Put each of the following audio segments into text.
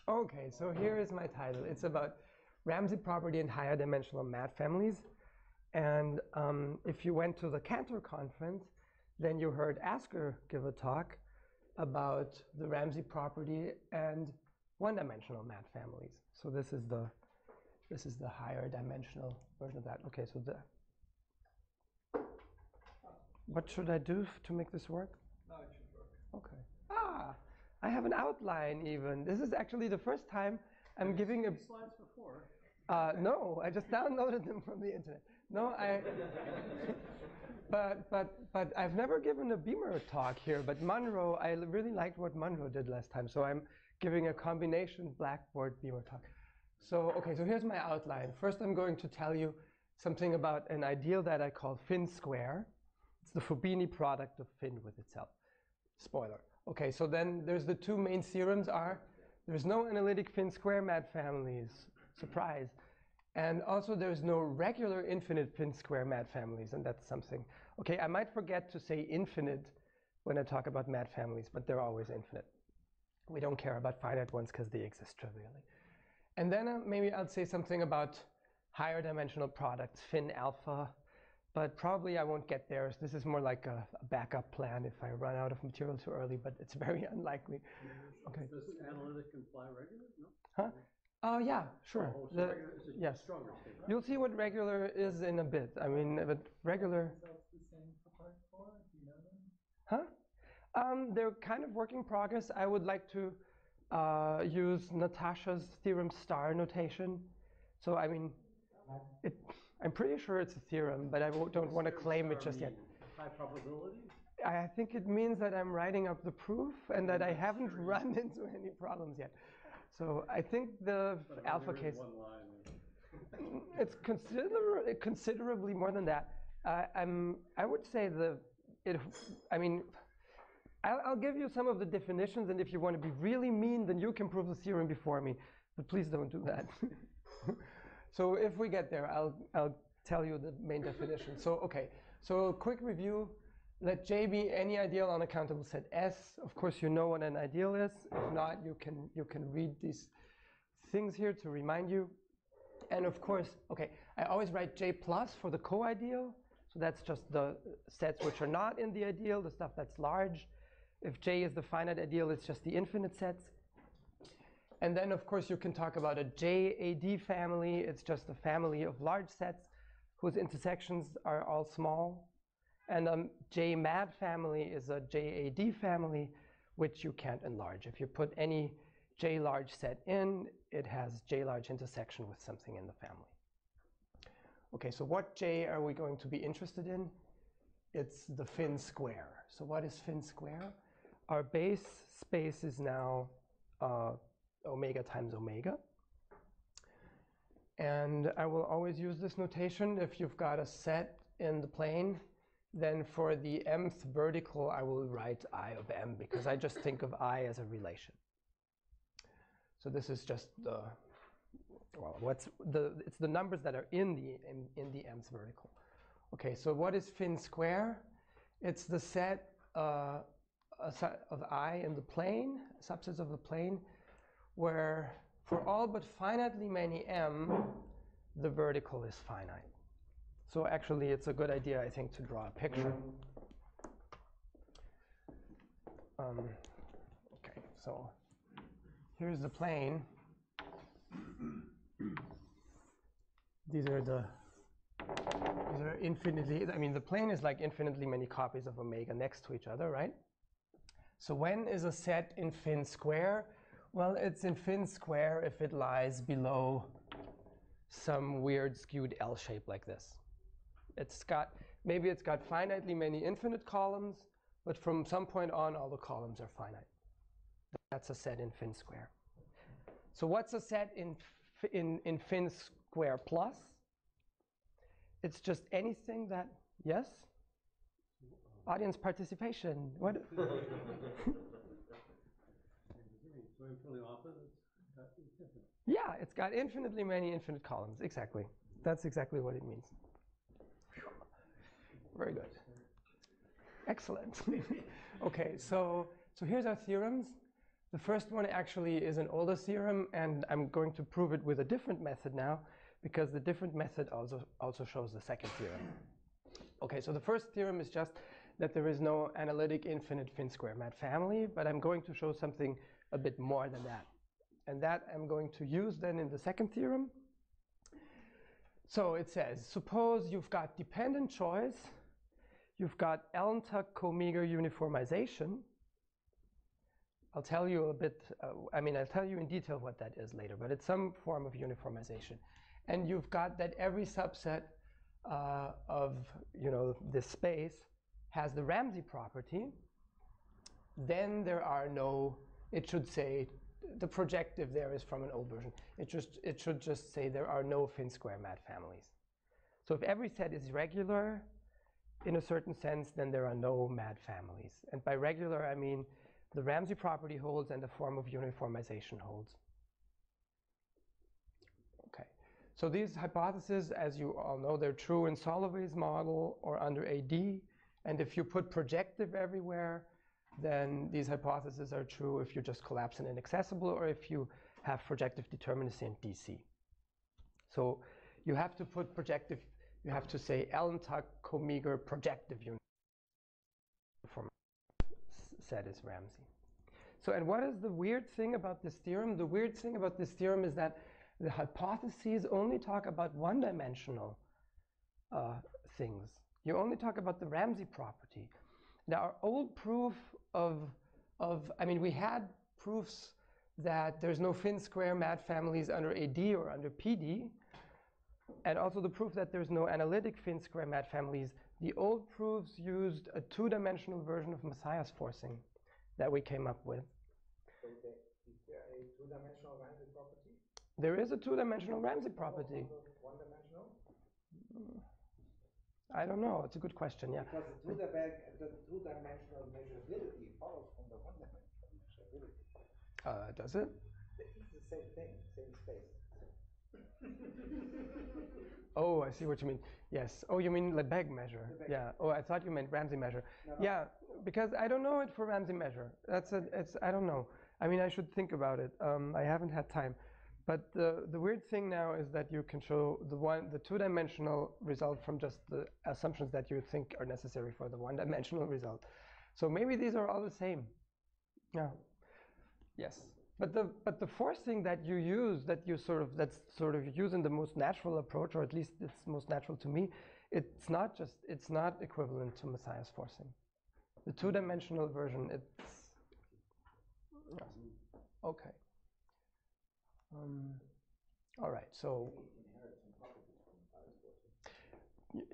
Okay, so here is my title. It's about Ramsey property and higher dimensional mat families. And if you went to the Cantor conference, then you heard Asger give a talk about the Ramsey property and one-dimensional mat families. So this is the higher dimensional version of that. Okay, so what should I do to make this work? No, it should work. Okay. Ah, I have an outline even. This is actually the first time I'm giving a slides before. No, I just downloaded them from the internet. No, but I've never given a Beamer talk here. But Monroe, I really liked what Monroe did last time, so I'm giving a combination Blackboard Beamer talk. So okay, so here's my outline. First, I'm going to tell you something about an ideal that I call Finsquare. It's the Fubini product of Fin with itself. Spoiler. Okay, so then there's the two main theorems are there's no analytic Finsquare mat families. Surprise. And also there's no regular infinite Finsquare mat families, and that's something. Okay, I might forget to say infinite when I talk about mat families, but they're always infinite. We don't care about finite ones because they exist trivially. And then maybe I'll say something about higher dimensional products, Fin alpha, but probably I won't get there. This is more like a backup plan if I run out of material too early, but it's very unlikely. Okay. Does analytic imply regular? No? Huh? Yeah, sure. Oh, so regular is a yes. stronger state, right? You'll see what regular is in a bit. I mean, but regular. That's the same for part 4. Do you know them? Huh? They're kind of work in progress. I would like to use Natasha's theorem star notation. So I mean, I'm pretty sure it's a theorem, but I don't want to claim it just yet. High probability? I think it means that I'm writing up the proof and that I haven't run into any problems yet. So I think the alpha case, it's considerably more than that. I would say I'll give you some of the definitions, and if you want to be really mean, then you can prove the theorem before me, but please don't do that. So if we get there, I'll tell you the main definition. So okay, so a quick review. Let J be any ideal on a countable set S. Of course, you know what an ideal is. If not, you can read these things here to remind you. And of course, okay, I always write J plus for the co-ideal. So that's just the sets which are not in the ideal, the stuff that's large. If J is the finite ideal, it's just the infinite sets. And then, of course, you can talk about a JAD family. It's just a family of large sets whose intersections are all small. And a J-mad family is a JAD family, which you can't enlarge. If you put any J-large set in, it has J-large intersection with something in the family. Okay, so what J are we going to be interested in? It's the Finsquare. So what is Finsquare? Our base space is now omega times omega. And I will always use this notation. If you've got a set in the plane, then for the mth vertical, I will write I of m, because I just think of I as a relation. So this is just it's the numbers that are in the mth vertical. Okay, so what is Finsquare? It's the set of I in the plane, subsets of the plane, where for all but finitely many m, the vertical is finite. So actually, it's a good idea, I think, to draw a picture. Okay, so here's the plane. These are infinitely, I mean, the plane is like infinitely many copies of omega next to each other, right? So when is a set in Finsquare? Well, it's in Finsquare if it lies below some weird skewed L shape like this. Maybe it's got finitely many infinite columns, but from some point on, all the columns are finite. That's a set in Finsquare. So what's a set in Finsquare plus? It's just anything that, yes? Audience participation. What? Yeah, it's got infinitely many infinite columns. Exactly. That's exactly what it means. Very good. Excellent. Okay, so here's our theorems. The first one actually is an older theorem, and I'm going to prove it with a different method now, because the different method also shows the second theorem. Okay, so the first theorem is just that there is no analytic infinite Finsquare mat family, but I'm going to show something a bit more than that. And that I'm going to use then in the second theorem. So it says, suppose you've got dependent choice, you've got Ellentuck-comeager uniformization. I'll tell you a bit, I'll tell you in detail what that is later, but it's some form of uniformization. And you've got that every subset of this space has the Ramsey property. Then there are no, it should say, the projective there is from an old version. It should just say there are no Finsquare mat families. So if every set is regular in a certain sense, then there are no mat families. And by regular, I mean the Ramsey property holds and the form of uniformization holds. Okay, so these hypotheses, as you all know, they're true in Solovay's model or under AD. And if you put projective everywhere, then these hypotheses are true if you just collapse an inaccessible or if you have projective determinacy in DC. So you have to put projective, you have to say Ellentuck-comeager projective uniform set is Ramsey. So, and what is the weird thing about this theorem? The weird thing about this theorem is that the hypotheses only talk about one-dimensional things. You only talk about the Ramsey property. Now, our old proof we had proofs that there's no Finsquare mat families under AD or under PD, and also the proof that there's no analytic Finsquare mat families. The old proofs used a two-dimensional version of Messiah's forcing that we came up with. So is there a two-dimensional Ramsey property? There is a two-dimensional Ramsey property. One-dimensional? I don't know. It's a good question, yeah. Because the two-dimensional measurability follows from the one-dimensional measurability. Does it? It's the same thing, same space. Oh, I see what you mean. Yes. Oh, you mean Lebesgue measure? Lebesgue. Yeah. Oh, I thought you meant Ramsey measure. No. Yeah, because I don't know it for Ramsey measure. I don't know. I mean, I should think about it. I haven't had time. But the weird thing now is that you can show the two-dimensional result from just the assumptions that you think are necessary for the one-dimensional result. So maybe these are all the same. Yeah. Yes. But the forcing that you use, that's sort of using the most natural approach, or at least it's most natural to me, it's not equivalent to Messiah's forcing. The two-dimensional version, it's yes. Okay. All right, so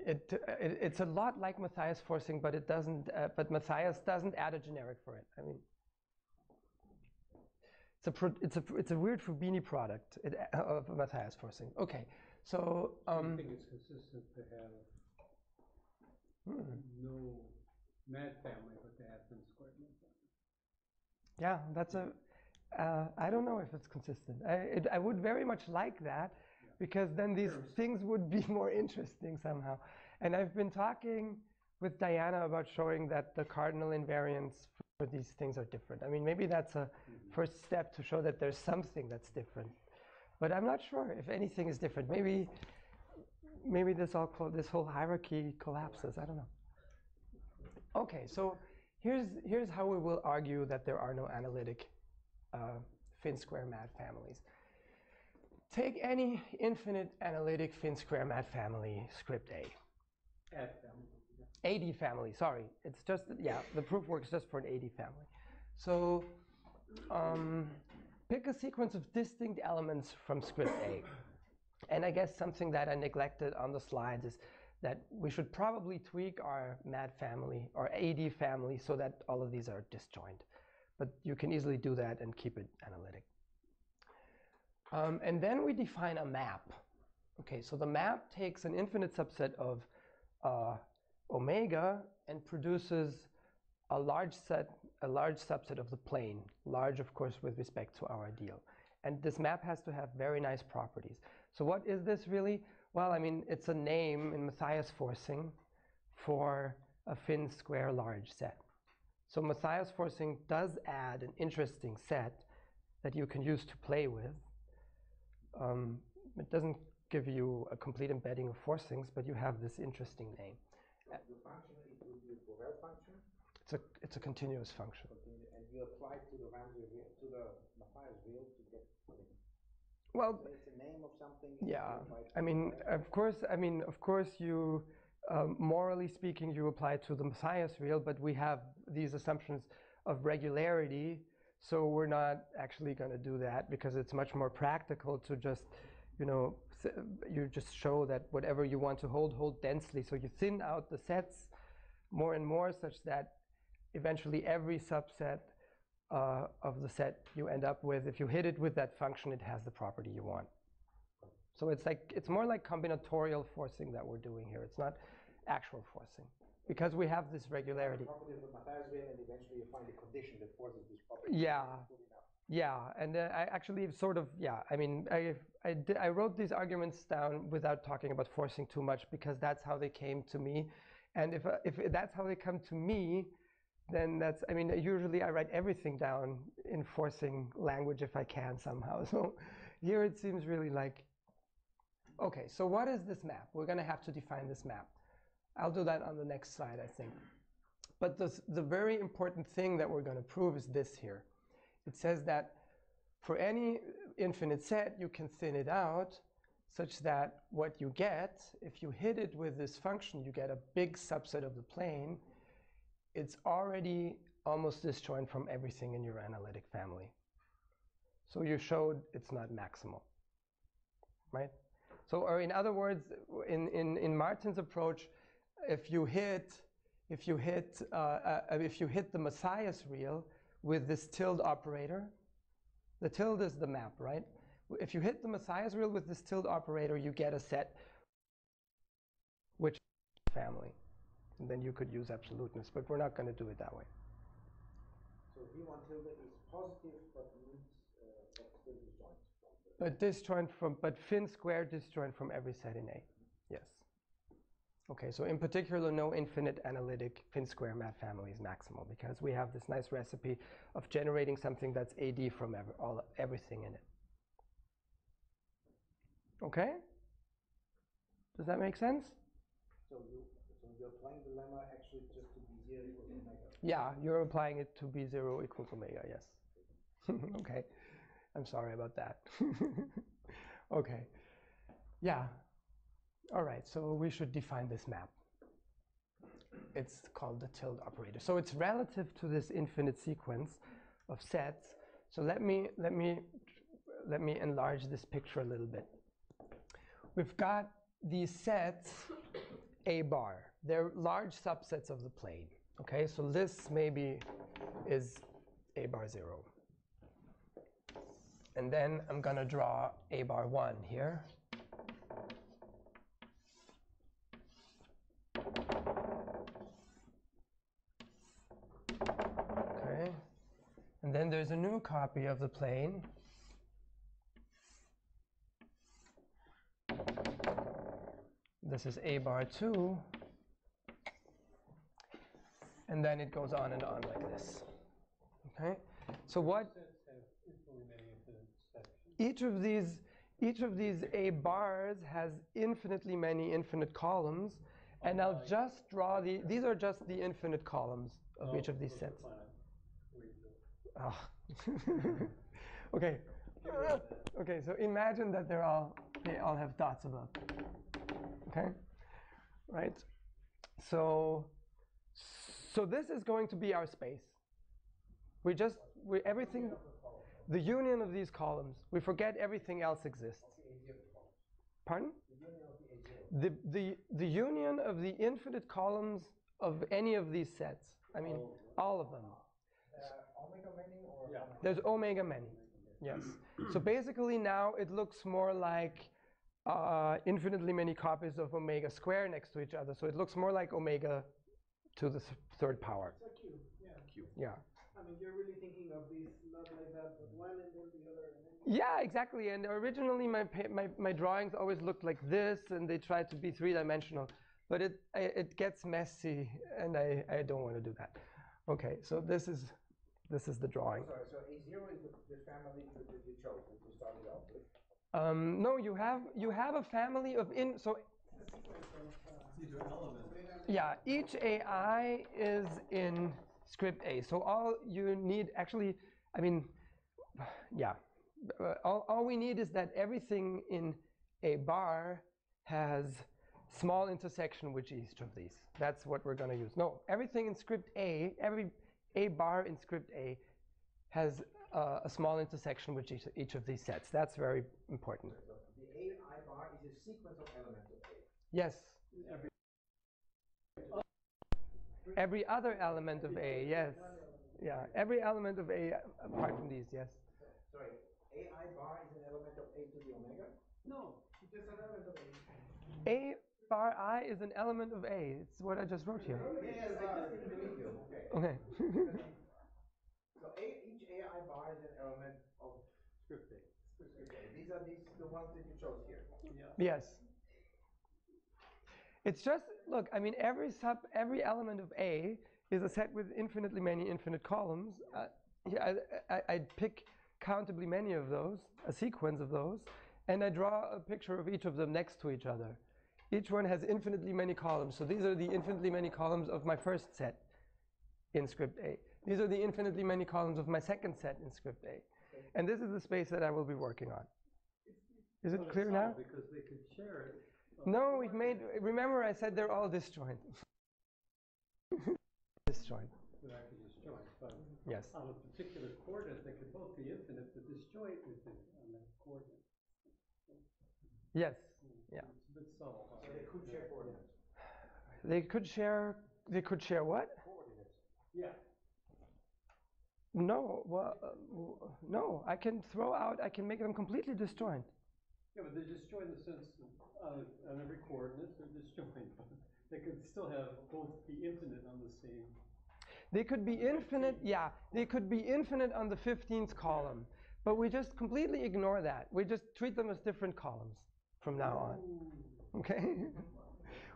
it's a lot like Matthias forcing, but it doesn't. But Matthias doesn't add a generic for it. I mean, it's a weird Fubini product of Matthias forcing. Okay, so I think it's consistent to have no mad family, but to have Finsquare mat family. Yeah, that's a. I don't know if it's consistent. I would very much like that, because then these things would be more interesting somehow. And I've been talking with Diana about showing that the cardinal invariants for these things are different. I mean, maybe that's a first step to show that there's something that's different. But I'm not sure if anything is different. Maybe this whole hierarchy collapses. I don't know. Okay, so here's how we will argue that there are no analytic Finsquare mat families. Take any infinite analytic Finsquare mat family, script A. AD family, sorry. It's just, yeah, the proof works just for an AD family. So pick a sequence of distinct elements from script A. And I guess something that I neglected on the slides is that we should probably tweak our mat family or AD family so that all of these are disjoint. But you can easily do that and keep it analytic. And then we define a map. Okay, so the map takes an infinite subset of omega and produces a large subset of the plane, large of course with respect to our ideal. And this map has to have very nice properties. So what is this really? Well, I mean, it's a name in Matthias forcing for a Finsquare large set. So Mathias forcing does add an interesting set that you can use to play with. It doesn't give you a complete embedding of forcings, but you have this interesting name. The function, it will be a Borel function? It's a continuous function. And you apply to the Ramsey real, to the Mathias real to get, well, it's a name of something. Yeah, of course you, morally speaking, you apply to the Mathias real, but we have these assumptions of regularity, so we're not actually going to do that because it's much more practical to just, you just show that whatever you want to hold densely. So you thin out the sets more and more such that eventually every subset of the set you end up with, if you hit it with that function, it has the property you want. So it's more like combinatorial forcing that we're doing here. It's not actual forcing because we have this regularity. The property of the Mathias real, and eventually you find a condition that forces this property. Yeah, and I actually sort of, I wrote these arguments down without talking about forcing too much because that's how they came to me. And if that's how they come to me, then that's, usually I write everything down in forcing language if I can somehow. So here it seems really like, okay, so what is this map? We're going to have to define this map. I'll do that on the next slide, I think. But the very important thing that we're going to prove is this here. It says that for any infinite set, you can thin it out such that what you get, if you hit it with this function, you get a big subset of the plane. It's already almost disjoint from everything in your analytic family. So you showed it's not maximal, right? So, or in other words, in Martin's approach, if you hit the Mathias real with this tilde operator, the tilde is the map, right? If you hit the Mathias real with this tilde operator, you get a set which is family. And then you could use absoluteness, but we're not going to do it that way. So V1 tilde is positive, but means still disjoint. But disjoint but Finsquare disjoint from every set in A. Yes. Okay, so in particular, no infinite analytic Finsquare map family is maximal because we have this nice recipe of generating something that's AD from everything in it. Okay? Does that make sense? So you're applying the lemma actually just to B0 equal to omega. Yeah, you're applying it to B0 equal to omega, yes. Okay, I'm sorry about that. Okay, yeah. All right, so we should define this map. It's called the tilde operator. So it's relative to this infinite sequence of sets. So let me enlarge this picture a little bit. We've got these sets A bar. They're large subsets of the plane. Okay, so this maybe is A bar 0. And then I'm going to draw A bar 1 here. Okay, and then there's a new copy of the plane. This is A bar 2. And then it goes on and on like this. Okay, so what? Each of these A bars has infinitely many infinite columns, and I'll just draw these are just the infinite columns of each of these sets. Oh. Okay. Okay, so imagine that they all have dots above. Okay, right? So this is going to be our space. Everything, the union of these columns. We forget everything else exists. Pardon? The union of the infinite columns of any of these sets. I mean, all of them. Omega many or? Yeah. There's omega many. Yes. So basically now it looks more like infinitely many copies of omega square next to each other. So it looks more like omega to the third power. It's a cube, yeah. Cube. Yeah. I mean, you're really thinking of these not like that, but one and then the other. And then Yeah, exactly. And originally my drawings always looked like this, and they tried to be three-dimensional. But it gets messy, and I don't want to do that. Okay, so this is the drawing. Sorry, so A0 is the family that you chose, that you started off with. No, you have a family of so These are elements. yeah, each AI is in script A. So all you need, actually, I mean, yeah, all we need is that everything in A bar has small intersection with each of these. That's what we're going to use. No, everything in script A, every A bar in script A has a small intersection with each of these sets. That's very important. So the AI bar is a sequence of elements of A. Yes. Every other element of A, yes. Yeah, every element of A apart from these, yes. Sorry, AI bar is an element of A to the omega? No. It's just an element of A. A bar I is an element of A. It's what I just wrote here. Yes, I just didn't believe you. Okay. So each AI bar is an element of Script A. script A. These are the ones that you chose here. Yeah. Yes. It's just, look, I mean, every element of A is a set with infinitely many infinite columns. I'd pick countably many of those, a sequence of those, and I draw a picture of each of them next to each other. Each one has infinitely many columns. So these are the infinitely many columns of my first set in script A. These are the infinitely many columns of my second set in script A. And this is the space that I will be working on. Is it clear now? Because they could share it. No, we've made, remember I said they're all disjoint. Disjoint. They're actually disjoint, but Yes. on a particular coordinate, they could both be infinite, but disjoint is on that coordinate. Yes. Yeah. It's a bit subtle. So they could share coordinates. They could share what? Coordinates. Yeah. No, well, no, I can make them completely disjoint. Yeah, but they're disjoint in the sense on every coordinate, they're disjoint. They could still have both be infinite on the same. They could be infinite, yeah, they could be infinite on the 15th column, but we just completely ignore that. We just treat them as different columns from now on. Okay?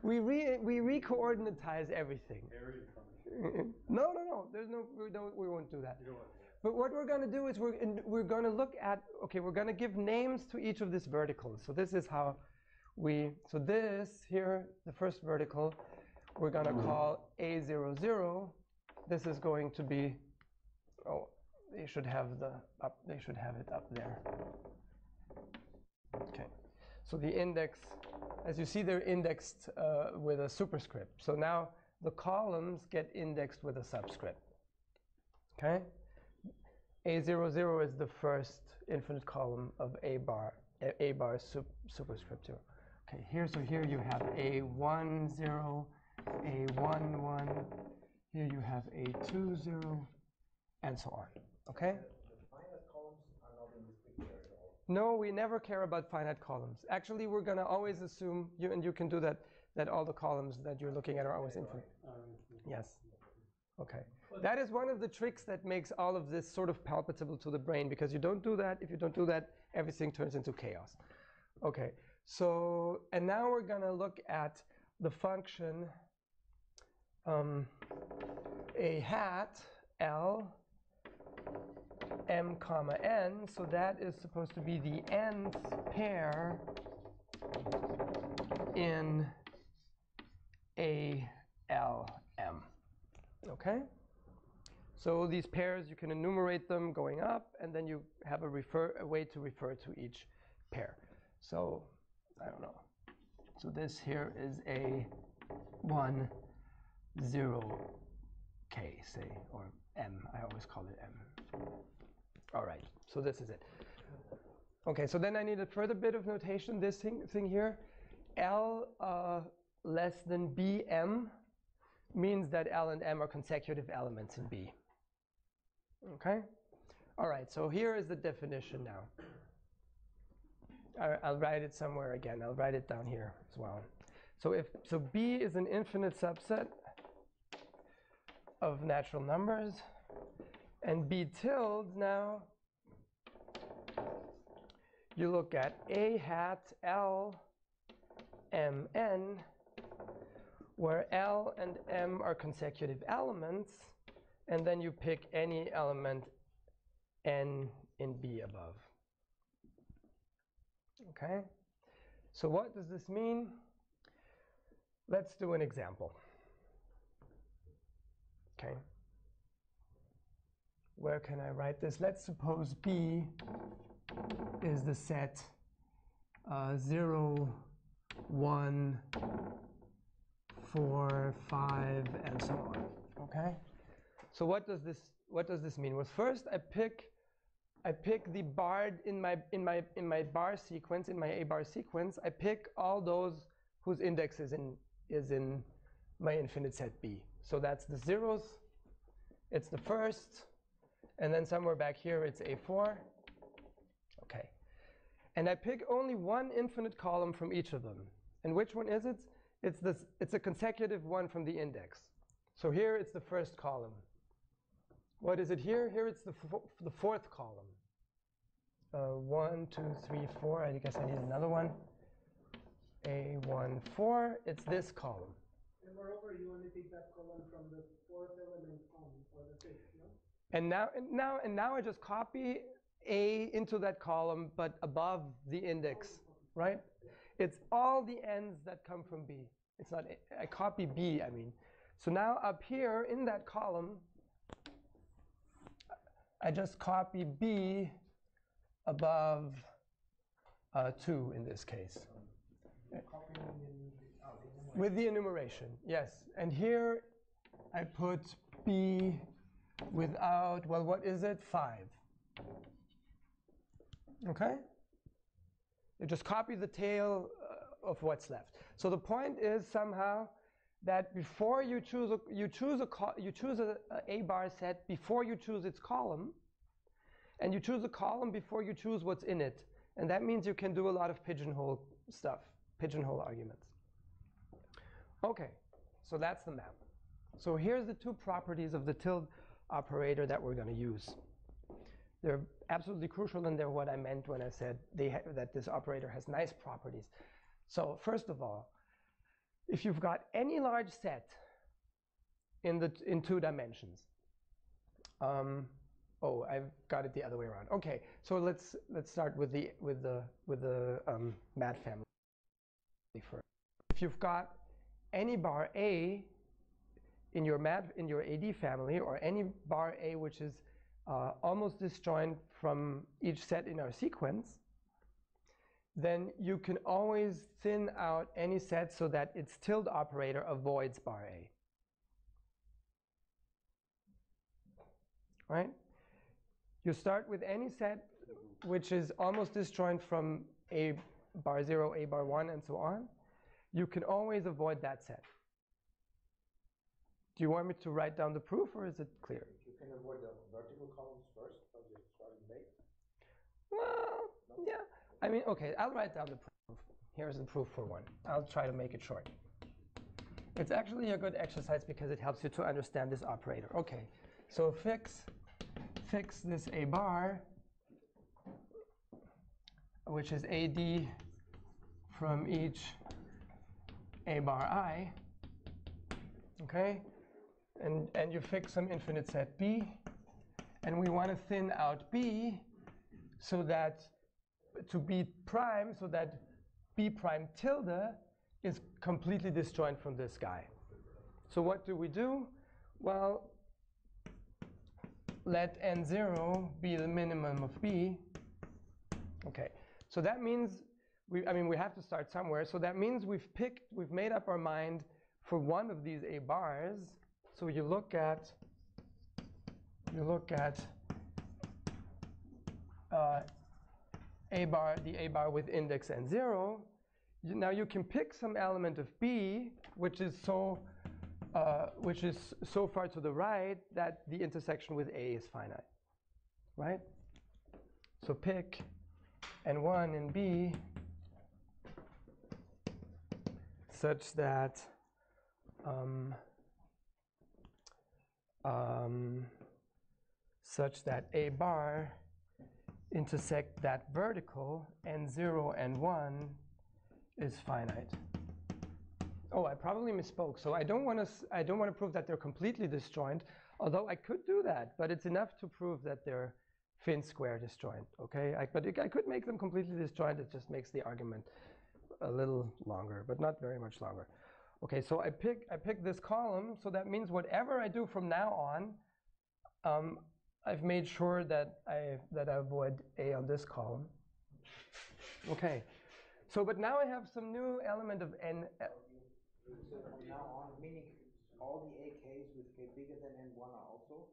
We re-coordinatize everything. No, we won't do that. But what we're going to do is we're going to look at, okay, we're going to give names to each of these verticals. So this is how so this here, the first vertical, we're going to call A00. This is going to be, oh, they should have it up there. Okay, so the index, as you see, they're indexed with a superscript. So now the columns get indexed with a subscript. Okay, A00 is the first infinite column of A bar superscript 0. Okay, here you have A10, A11. Here you have A20, and so on. Okay. The finite columns are not in this picture at all. No, we never care about finite columns. Actually, we're going to always assume, and you can do that, that all the columns that you're looking at are always infinite. Yes. Okay. That is one of the tricks that makes all of this sort of palpable to the brain, because you don't do that. If you don't do that, everything turns into chaos. Okay. So, and now we're going to look at the function a hat L m comma n, so that is supposed to be the nth pair in ALM. Okay? So these pairs, you can enumerate them going up, and then you have a way to refer to each pair. So, I don't know. So this here is a 1, 0, K, say, or M. I always call it M. All right, so this is it. Okay, so then I need a further bit of notation. This thing here, L less than BM means that L and M are consecutive elements in B. Okay? All right, so here is the definition now. I'll write it somewhere again. I'll write it down here as well. So B is an infinite subset of natural numbers, and B tilde now, you look at A hat L M N, where L and M are consecutive elements, and then you pick any element n in B above. Okay, so what does this mean? Let's do an example. Okay, where can I write this? Let's suppose B is the set 0, 1, 4, 5, and so on. Okay, so what does this mean? Well, first I pick the bar in my bar sequence, in my A bar sequence. I pick all those whose index is in my infinite set B. So that's the zeros. It's the first, and then somewhere back here it's A4. Okay, and I pick only one infinite column from each of them. And which one is it? It's a consecutive one from the index. So here it's the first column. What is it here? Here it's the fourth column. 1, 2, 3, 4. I guess I need another one. A1, 4. It's this column. And moreover, you only take that column from the fourth element on, or the fifth, no? And now I just copy A into that column, but above the index, right? It's all the n's that come from B. It's not I copy B, I mean. So now up here in that column, I just copy B above 2 in this case. With the enumeration, yes. And here I put B without, well, what is it? 5. Okay? You just copy the tail of what's left. So the point is somehow that before you choose a A bar set before you choose its column, and you choose a column before you choose what's in it. And that means you can do a lot of pigeonhole stuff, pigeonhole arguments. Okay, so that's the map. So here's the two properties of the tilde operator that we're going to use. They're absolutely crucial, and they're what I meant when I said that this operator has nice properties. So first of all, if you've got any large set in 2 dimensions, oh, I've got it the other way around. Okay, so let's start with the MAD family first. If you've got any bar A in your AD family, or any bar A which is almost disjoint from each set in our sequence, then you can always thin out any set so that its tilde operator avoids bar A. Right? You start with any set which is almost disjoint from A bar 0, A bar 1, and so on. You can always avoid that set. Do you want me to write down the proof, or is it clear? You can avoid the vertical columns first by just starting base. Well, yeah. I mean, okay, I'll write down the proof. Here's the proof for one. I'll try to make it short. It's actually a good exercise because it helps you to understand this operator. Okay, so fix this A bar, which is AD from each A bar I, okay? And you fix some infinite set B, and we want to thin out B so that to B prime, so that B prime tilde is completely disjoint from this guy. So what do? Well, let n0 be the minimum of B. Okay, so that means we have to start somewhere. So that means we've made up our mind for one of these A bars. So you look at A bar, the A bar with index n0. Now you can pick some element of B, which is so far to the right that the intersection with A is finite, right? So pick n1 and B such that A bar intersect that vertical, n0 and 1 is finite. Oh, I probably misspoke. So I don't want to prove that they're completely disjoint, Although I could do that, but it's enough to prove that they're Finsquare disjoint, okay? But I could make them completely disjoint. It just makes the argument a little longer, but not very much longer. Okay, so I pick this column, so that means whatever I do from now on, I've made sure that I avoid A on this column. Okay, so but now I have some new element of N. So from now on, meaning all the AKs with K bigger than N1 are also,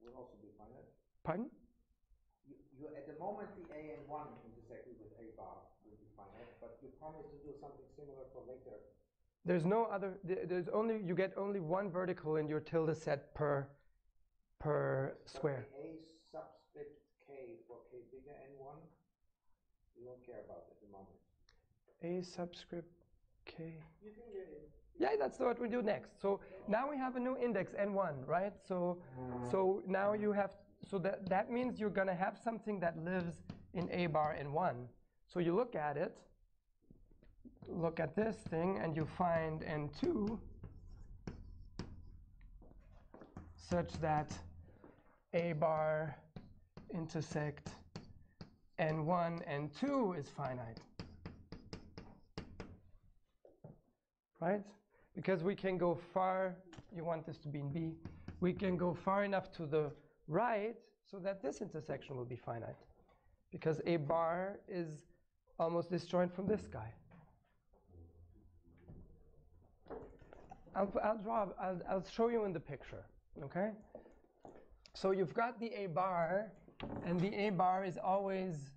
will also be finite. Pardon? You at the moment the A and 1 intersected with A bar will be finite, but you promise to do something similar for later. There's no other. There's only you get only one vertical in your tilde set per square. A subscript K for K bigger N1, you don't care about at the moment. A subscript K. You can get it. Yeah, that's what we do next. So now we have a new index N1, right? So now you have. So that means you're going to have something that lives in A bar N1. So you look at it, look at this thing, and you find N2 such that A bar intersect N1, N2 is finite. Right? Because we can go far, you want this to be in B, we can go far enough to the right so that this intersection will be finite. Because A bar is almost disjoint from this guy. I'll show you in the picture, okay? So you've got the A bar, and the A bar is always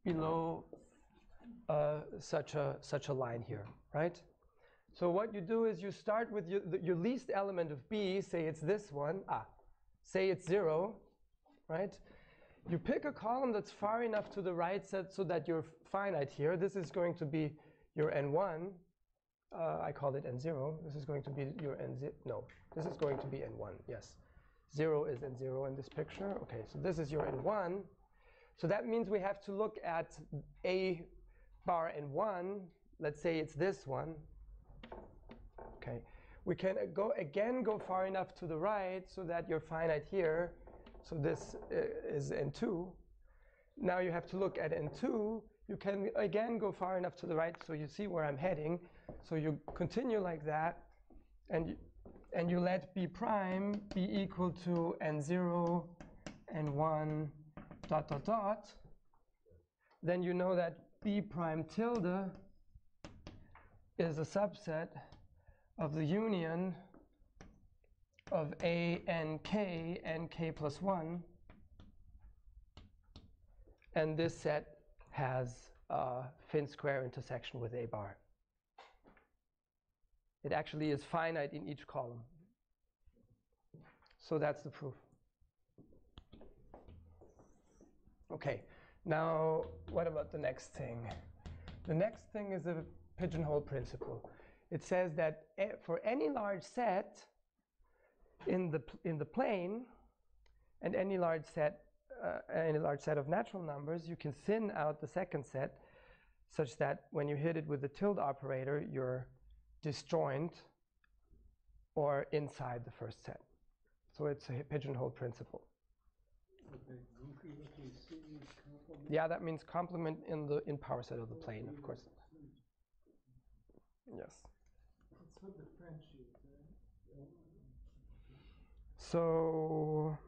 below such a line here, right? So what you do is you start with your least element of B, say it's this one, say it's 0, right? You pick a column that's far enough to the right so that you're finite here. This is going to be your N1. I called it N0. This is going to be your N0. No, this is going to be N1, yes. 0 is N0 in this picture. Okay, so this is your N1. So that means we have to look at A bar N1. Let's say it's this one. Okay, we can go far enough to the right so that you're finite here. So this is N2. Now you have to look at N2. You can again go far enough to the right so you see where I'm heading. So you continue like that, and you let B prime be equal to N0, N1, ... Then you know that B prime tilde is a subset of the union of A and K plus 1. And this set has a Finsquare intersection with A bar. It actually is finite in each column. So that's the proof. Okay, now what about the next thing? The next thing is a pigeonhole principle. It says that for any large set in the plane and any large set of natural numbers, you can thin out the second set such that when you hit it with the tilde operator, you're disjoint or inside the first set. So it's a pigeonhole principle. Okay, goofy looking C is complement. Yeah, that means complement in power set of the plane, of course. Yes. That's what the French use, right? So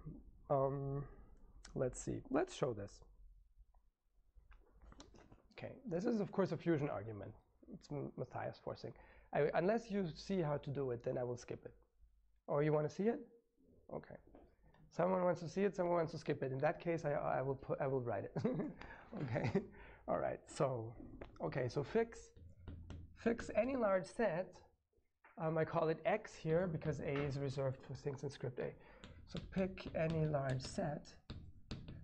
let's see. Let's show this. Okay, this is of course a fusion argument. It's Matthias forcing. Unless you see how to do it, then I will skip it. Or you want to see it? Okay. Someone wants to see it. Someone wants to skip it. In that case, I will write it. Okay. All right. So, okay. So fix any large set. I call it X here because A is reserved for things in script A. So pick any large set,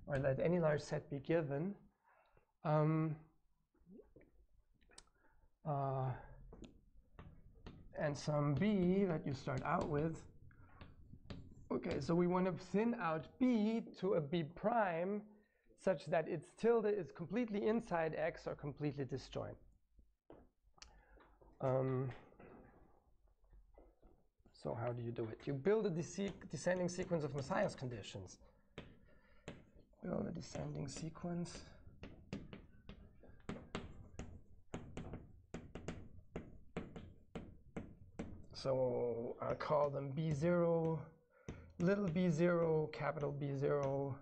or let any large set be given. And some B that you start out with. Okay, so we want to thin out B to a B prime such that its tilde is completely inside X or completely disjoint. So how do you do it? You build a descending sequence of Messiah's conditions. Build a descending sequence. So I'll call them B0, little b0, capital B0,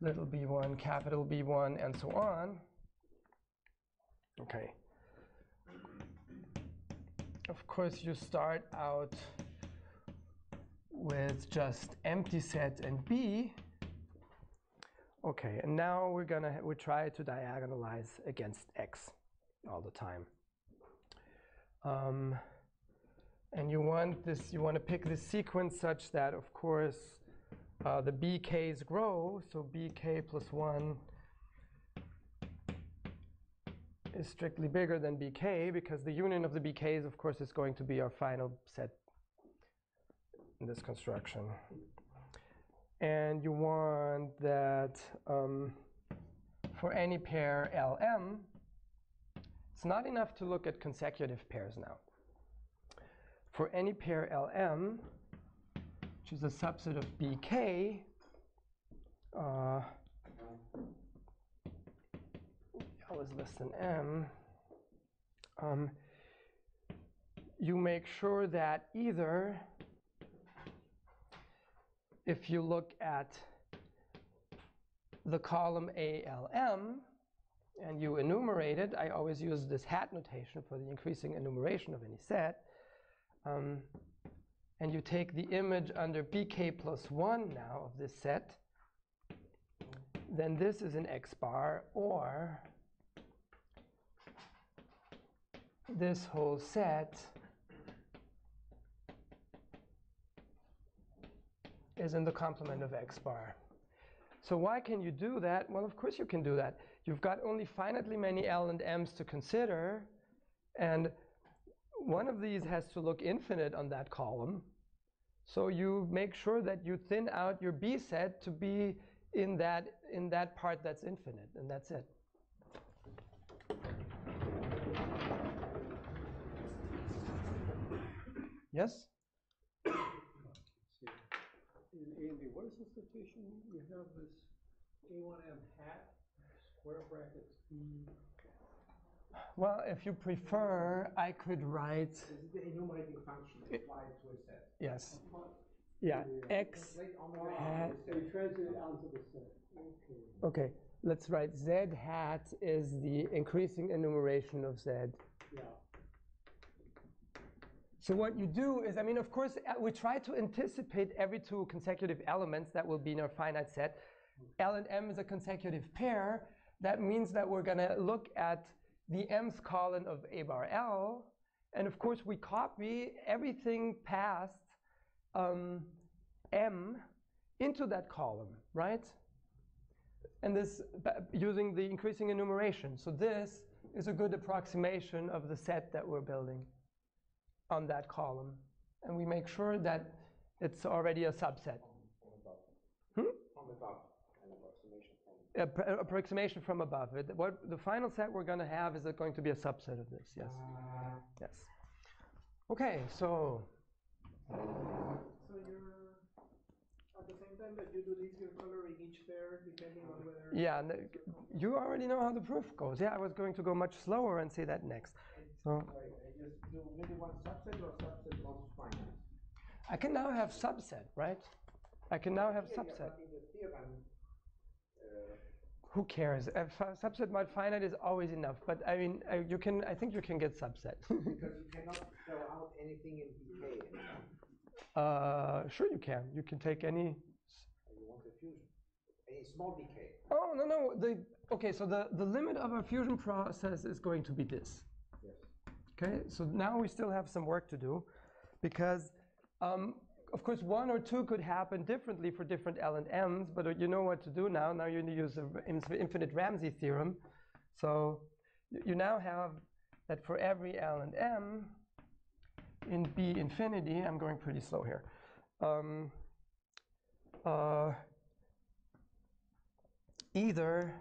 little b1, capital B1, and so on. Okay. Of course, you start out with just empty set and B. Okay, and now we try to diagonalize against X all the time. And you want to pick this sequence such that, of course, the BKs grow, so BK plus 1 is strictly bigger than BK, because the union of the BKs, of course, is going to be our final set in this construction. And you want that for any pair Lm, it's not enough to look at consecutive pairs now. For any pair Lm, which is a subset of BK, L is less than M, you make sure that either, if you look at the column ALM and you enumerate it, I always use this hat notation for the increasing enumeration of any set, and you take the image under BK plus 1 now of this set, then this is an X bar, or this whole set is in the complement of X bar. So why can you do that? Well, of course you can do that. You've got only finitely many L and M's to consider, and one of these has to look infinite on that column. So you make sure that you thin out your B set to be in that part that's infinite, and that's it. Yes? In A and B, what is this notation? You have this A1M hat, square brackets B. Well, if you prefer, I could write. This is the enumerating function applied to a set. Yes. Yeah, X hat. So you translate it onto the set. Okay. Okay, let's write Z hat is the increasing enumeration of Z. Yeah. So what you do is, I mean, of course, we try to anticipate every two consecutive elements that will be in our finite set. L and M is a consecutive pair. That means that we're going to look at the m's column of A bar L. And of course, we copy everything past M into that column, right? And this using the increasing enumeration. So this is a good approximation of the set that we're building on that column. And we make sure that it's already a subset. From above, an approximation from approximation from above. What the final set we're going to have is going to be a subset of this. Yes. Yes. Okay. So you're at the same time that you do this, you're coloring each pair depending on whether. Yeah. You already know how the proof goes. Yeah. I was going to go much slower and say that next. So. Sorry, I just do really one subset or subset of finite? I can now have subset, right? I can now have subset. In the theorem, who cares? A subset mod finite is always enough, but I mean, you can. I think you can get subset. Because you cannot throw out anything in BK anymore. Sure, you can. You can take any. You want a fusion, a small BK. Oh no. Okay, so the limit of our fusion process is going to be this. Yes. Okay, so now we still have some work to do, because. Of course, one or two could happen differently for different L and M's, but you know what to do now. Now you use the infinite Ramsey theorem. So you now have that for every L and M in B infinity, I'm going pretty slow here, either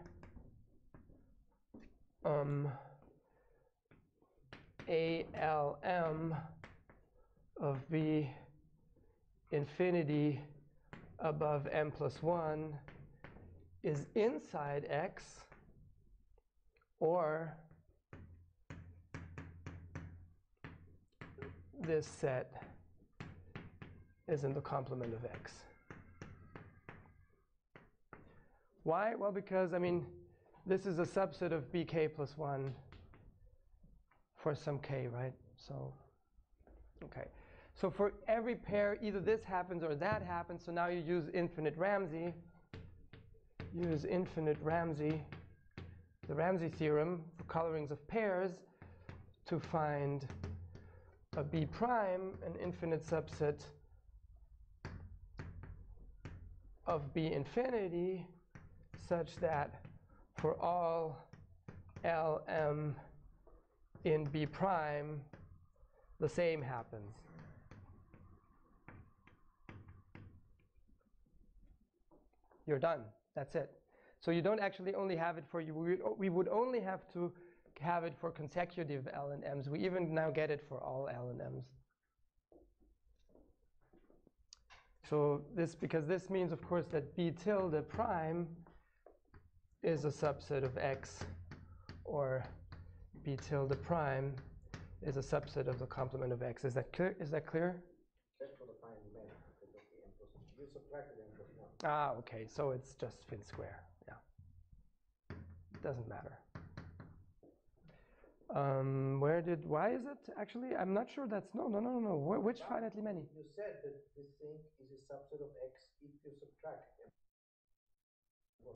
ALM of B infinity above m plus 1 is inside X, or this set is in the complement of X. Why? Well, because, I mean, this is a subset of bk plus 1 for some k, right? So, okay. So for every pair, either this happens or that happens. So now you use infinite Ramsey. Use infinite Ramsey, the Ramsey theorem for colorings of pairs to find a B prime, an infinite subset of B infinity, such that for all LM in B prime, the same happens. You're done. That's it. So you don't actually only have it for you. We would only have to have it for consecutive L and M's. We even now get it for all L and M's. So because this means, of course, that B tilde prime is a subset of X, or B tilde prime is a subset of the complement of X. Is that clear? Is that clear? That's for the final math, because of the m plus 1. You subtracted m plus 1. Ah, okay. So it's just Finsquare. Yeah. Doesn't matter. Why is it actually? I'm not sure that's, no. Which finitely many? You said that this thing is a subset of X if you subtract m.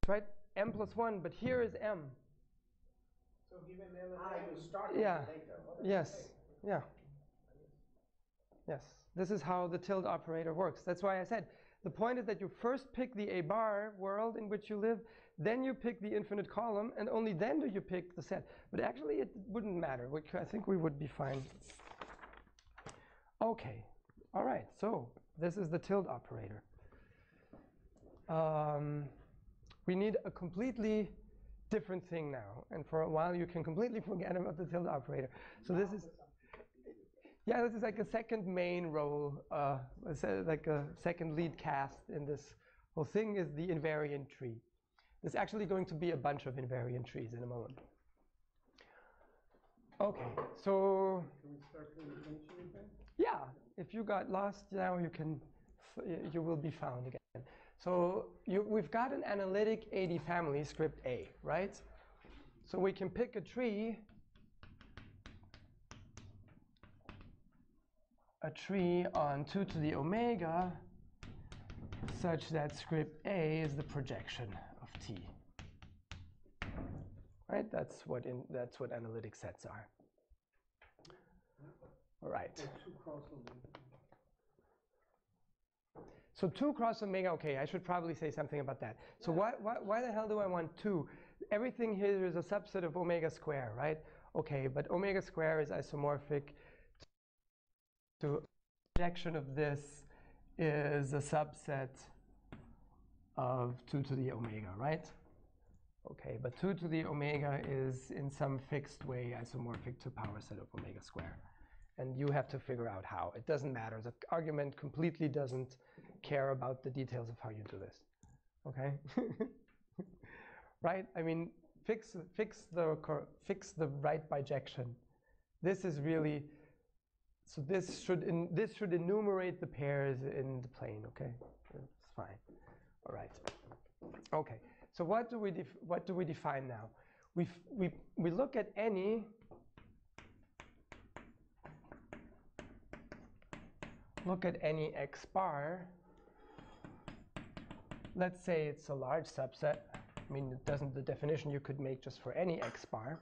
Right, m plus 1, but here is m. So given L and M, You start Yeah. later. Yes, yeah. Yes, this is how the tilde operator works. That's why I said, the point is that you first pick the A bar world in which you live, then you pick the infinite column, and only then do you pick the set. But actually it wouldn't matter. I think we would be fine. Okay, all right, so this is the tilde operator. We need a completely different thing now, and for a while you can completely forget about the tilde operator. So this is, yeah, this is like a second main role, like a second lead cast in this whole thing is the invariant tree. There's actually going to be a bunch of invariant trees in a moment. Okay, so Can we start from the finish anything? yeah, if you got lost now, you will be found again. So we've got an analytic AD family, script A, right? So we can pick a tree on 2 to the omega such that script A is the projection of T. Right? That's what analytic sets are. All right. Two cross omega. So 2 cross omega, okay, I should probably say something about that. So why the hell do I want 2? Everything here is a subset of omega square, right? Okay, but omega square is isomorphic to projection of this is a subset of 2 to the omega, right? Okay, but 2 to the omega is in some fixed way isomorphic to power set of omega square. And you have to figure out how. It doesn't matter. The argument completely doesn't care about the details of how you do this. Okay? Right? I mean, fix the right bijection. This is really, so this should enumerate the pairs in the plane, okay? It's fine. All right. Okay. So what do we define now? We look at any X bar. Let's say it's a large subset. I mean, it doesn't, the definition you could make just for any X bar.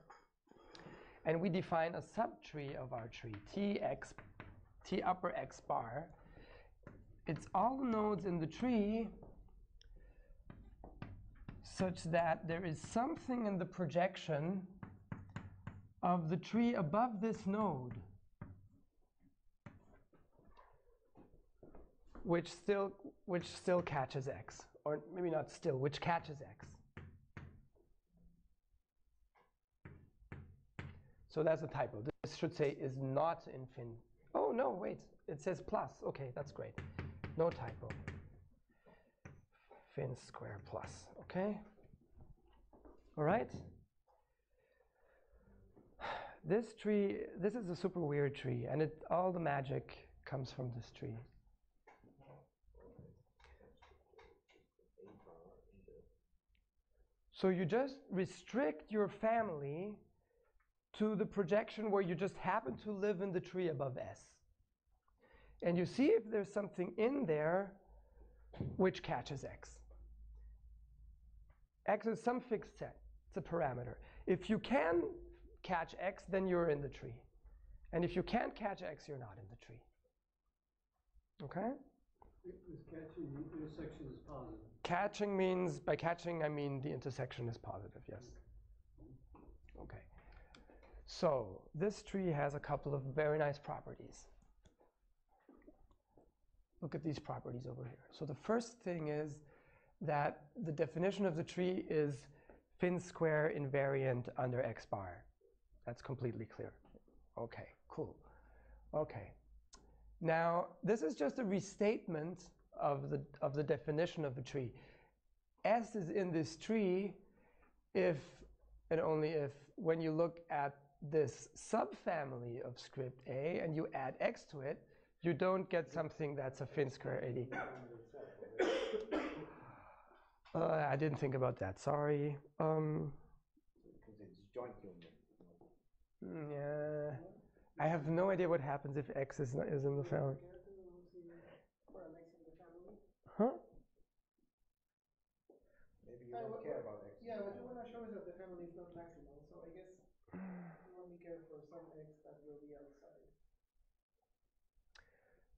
And we define a subtree of our tree, T upper X bar. It's all the nodes in the tree such that there is something in the projection of the tree above this node which still catches X, or maybe not still, which catches X. So that's a typo. This should say is not in fin. Oh no, wait, it says plus. Okay, that's great. No typo. Finsquare plus, okay? All right. This tree, this is a super weird tree, and all the magic comes from this tree. So you just restrict your family to the projection where you just happen to live in the tree above S. And you see if there's something in there which catches X. X is some fixed set, it's a parameter. If you can catch X, then you're in the tree. And if you can't catch X, you're not in the tree. Okay? Is catching the intersection is positive? Catching means, by catching I mean the intersection is positive, yes. Okay. So this tree has a couple of very nice properties. Look at these properties over here. So the first thing is that the definition of the tree is Finsquare invariant under X bar. That's completely clear. Okay, cool. Okay. Now, this is just a restatement of the definition of the tree. S is in this tree if and only if, when you look at this subfamily of script A and you add X to it, you don't get something that's a Finsquare AD. I didn't think about that, sorry. Because it's joint union. Yeah, I have no idea what happens if X is in the family. Huh? Maybe you don't care about X. Yeah, what you want to show is that the family is not maximal. So I guess you only care for some X that will be outside.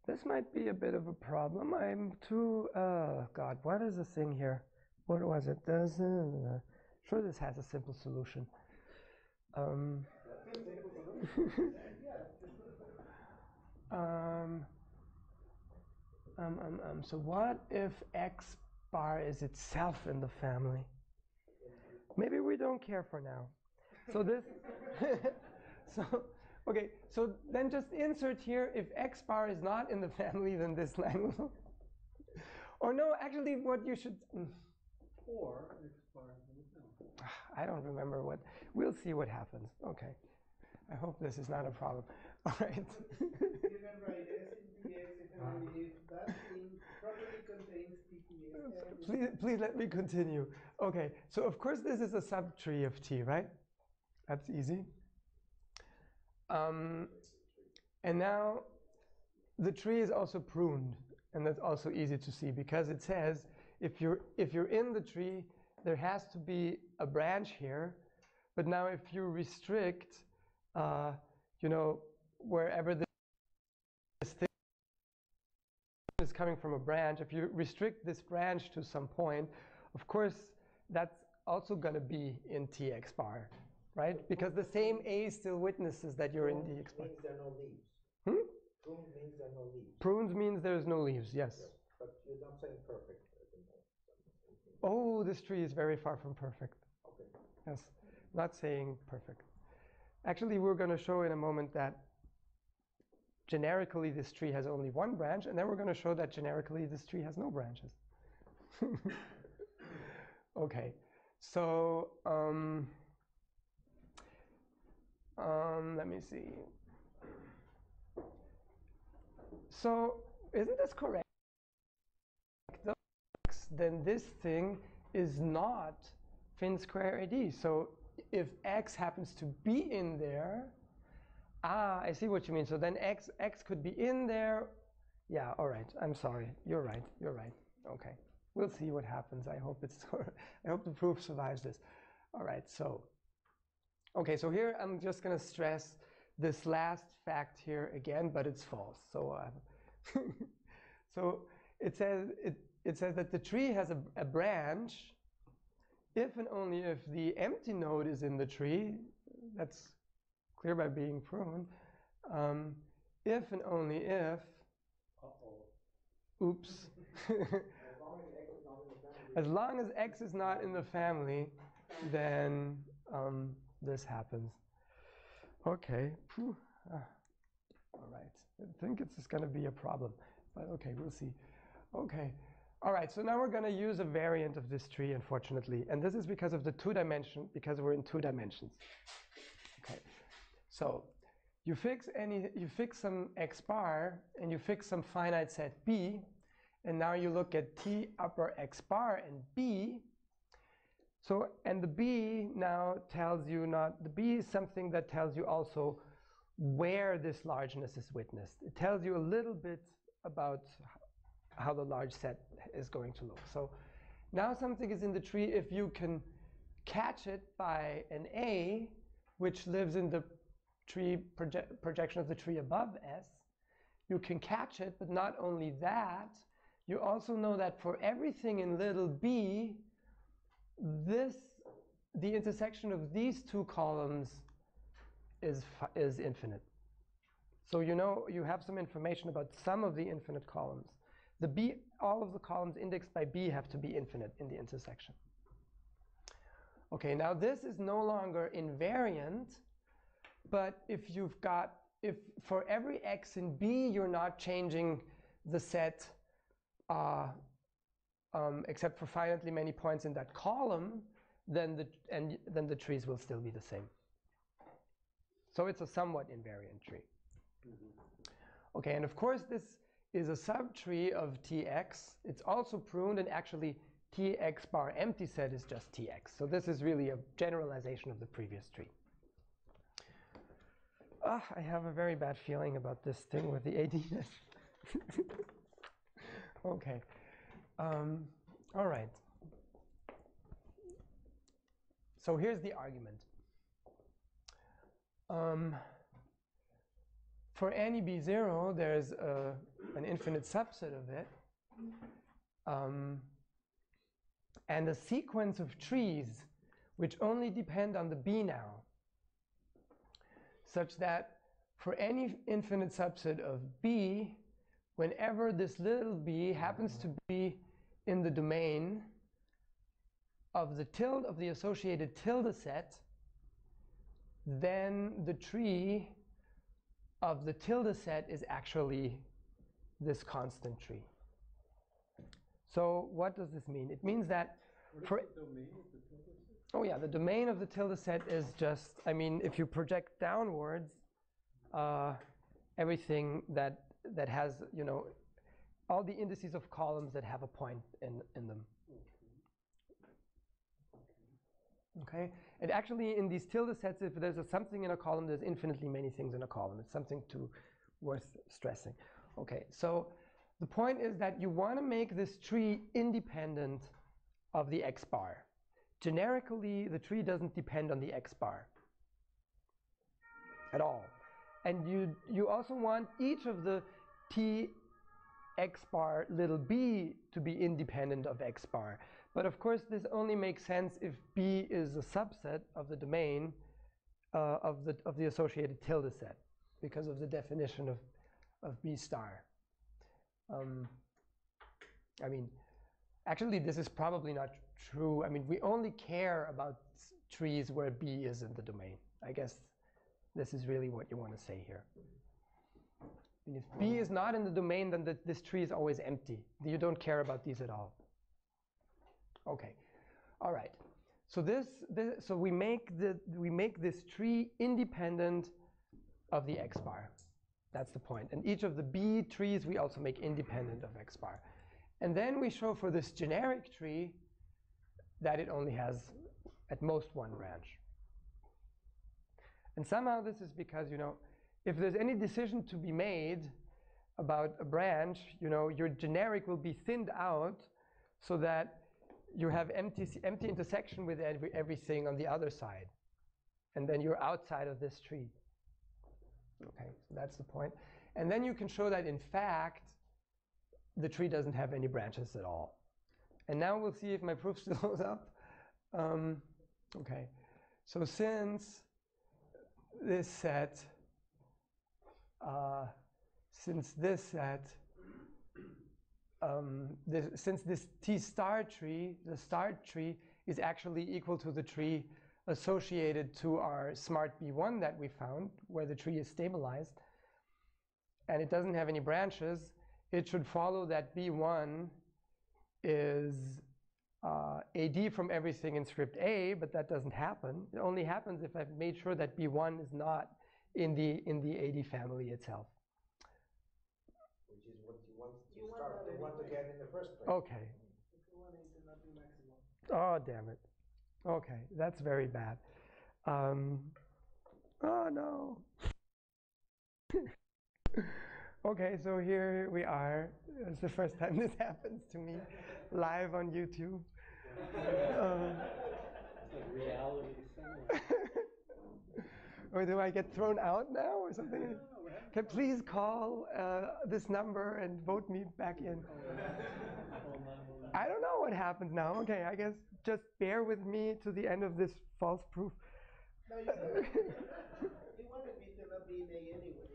This might be a bit of a problem. I'm too, God, what is the thing here? What was it? Sure, this has a simple solution. So what if X bar is itself in the family? Maybe we don't care for now. So this, okay, so then just insert here, if X bar is not in the family, then this line will. Or no, actually what you should. Or X bar. I don't remember what, we'll see what happens. Okay, I hope this is not a problem. All right. You can write S in Px if only if that thing properly contains Tpx. Please let me continue. Okay, so of course this is a subtree of T, right? That's easy. And now the tree is also pruned, and that's also easy to see because it says if you're in the tree, there has to be a branch here. But now if you restrict, wherever this thing is coming from a branch, if you restrict this branch to some point, of course, that's also going to be in Tx bar, right? Because the same A still witnesses that you're in Tx bar. Means there are no leaves. Pruned means there are no leaves. Pruned means there's no leaves, yes. But you're not saying perfect. Oh, this tree is very far from perfect. Okay. Yes, not saying perfect. Actually, we're going to show in a moment that generically this tree has only one branch, and then we're going to show that generically this tree has no branches. Okay, so let me see. So isn't this correct? Then this thing is not Finsquare AD. So if X happens to be in there, I see what you mean. So then X could be in there. Yeah, all right. I'm sorry. You're right. Okay. We'll see what happens. I hope the proof survives this. All right. So, okay. So here I'm just going to stress this last fact here again, but it's false. So, so it says that the tree has a branch if and only if the empty node is in the tree. That's clear by being pruned. If and only if. Oops. As long as X is not in the family, then this happens. Okay. All right, I think it's just going to be a problem, but okay, we'll see. Okay, all right, so now we're going to use a variant of this tree, unfortunately, and this is because of the because we're in 2 dimensions. Okay, so you fix some x bar and you fix some finite set b, and now you look at t upper x bar and b. So, and the b now tells you the b is something that tells you also where this largeness is witnessed. It tells you a little bit about how the large set is going to look. So now something is in the tree if you can catch it by an A, which lives in the tree projection of the tree above S. You can catch it, but not only that, you also know that for everything in little b, the intersection of these 2 columns is infinite. So you know you have some information about some of the infinite columns. All of the columns indexed by b have to be infinite in the intersection. Okay, now this is no longer invariant, but if for every x in b you're not changing the set except for finitely many points in that column, then the trees will still be the same. So it's a somewhat invariant tree. Okay, and of course this is a subtree of tx. It's also pruned, and actually tx bar empty set is just tx. So this is really a generalization of the previous tree. I have a very bad feeling about this thing with the ADness. Okay. All right. So here's the argument. For any b0, there's an infinite subset of it, and a sequence of trees which only depend on the b now, such that for any infinite subset of b, whenever this little b happens to be in the domain of the associated tilde set, then the tree of the tilde set is actually this constant tree. So what does this mean? It means that what is the domain of the tilde set? Oh yeah, the domain of the tilde set is just, if you project downwards, everything that has, all the indices of columns that have a point in them. Okay, and actually in these tilde sets, if there's something in a column, there's infinitely many things in a column. It's something worth stressing. Okay, so the point is that you want to make this tree independent of the x bar. Generically, the tree doesn't depend on the x bar at all. And you also want each of the t x bar little b to be independent of x bar. But of course, this only makes sense if b is a subset of the domain of the associated tilde set, because of the definition of b star. Actually, this is probably not true. We only care about trees where b is in the domain. I guess this is really what you want to say here. If b is not in the domain, then this tree is always empty. You don't care about these at all. Okay, all right. So so we make this tree independent of the x bar. That's the point. And each of the b trees we also make independent of x bar. And then we show for this generic tree that it only has at most one branch. And somehow this is because, if there's any decision to be made about a branch, your generic will be thinned out so that you have empty intersection with everything on the other side. And then you're outside of this tree. Okay, so that's the point. And then you can show that, in fact, the tree doesn't have any branches at all. And now we'll see if my proof still holds up. Okay, so since this set, since this T star tree, the star tree is actually equal to the tree associated to our smart B1 that we found, where the tree is stabilized, and it doesn't have any branches, it should follow that B1 is AD from everything in script A, but that doesn't happen. It only happens if I've made sure that B1 is not in the AD family itself. Which is what you want to get in the first place. Okay. If you want it to not be maximum. Oh, damn it. Okay, that's very bad. Oh no. Okay, so here we are. It's the first time this happens to me, live on YouTube. It's like reality similar. Or do I get thrown out now or something? Can please call this number and vote me back in? I don't know what happens now. Okay, I guess just bear with me to the end of this false proof. No, you wanted B to not be in A anyway,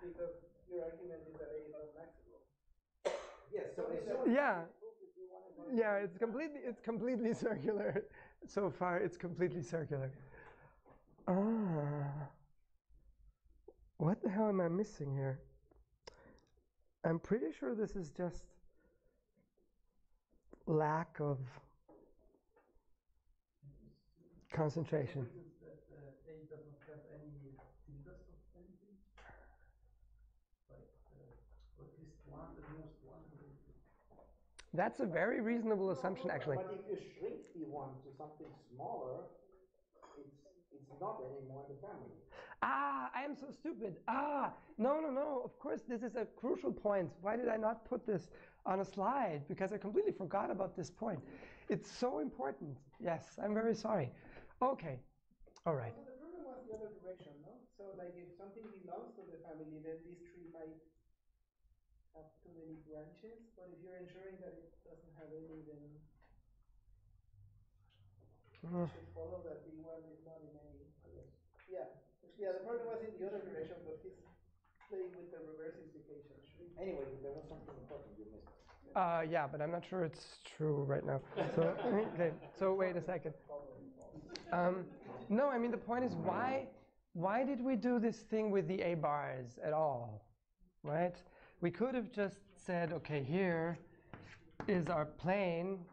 because your argument is that A is not maximal. Yes, so Yeah, it's completely circular. So far, it's completely circular. What the hell am I missing here? I'm pretty sure this is just lack of concentration. That's a very reasonable assumption, actually. But if you shrink B1 to something smaller, it's not anymore in the family. I am so stupid. No. Of course, this is a crucial point. Why did I not put this on a slide? Because I completely forgot about this point. It's so important. Yes, I'm very sorry. Okay, all right. So the problem was the other direction, no? So like if something belongs to the family, then this tree might have too many branches, but if you're ensuring that it doesn't have any, then it should follow that B1 is not in any. Yeah, the problem was in the other direction, but he's playing with the reverse implication. Anyway, there was something important you missed. Yeah, but I'm not sure it's true right now. So, okay, so wait a second. No, I mean, the point is why did we do this thing with the A bars at all, right? We could have just said, okay, here is our plane.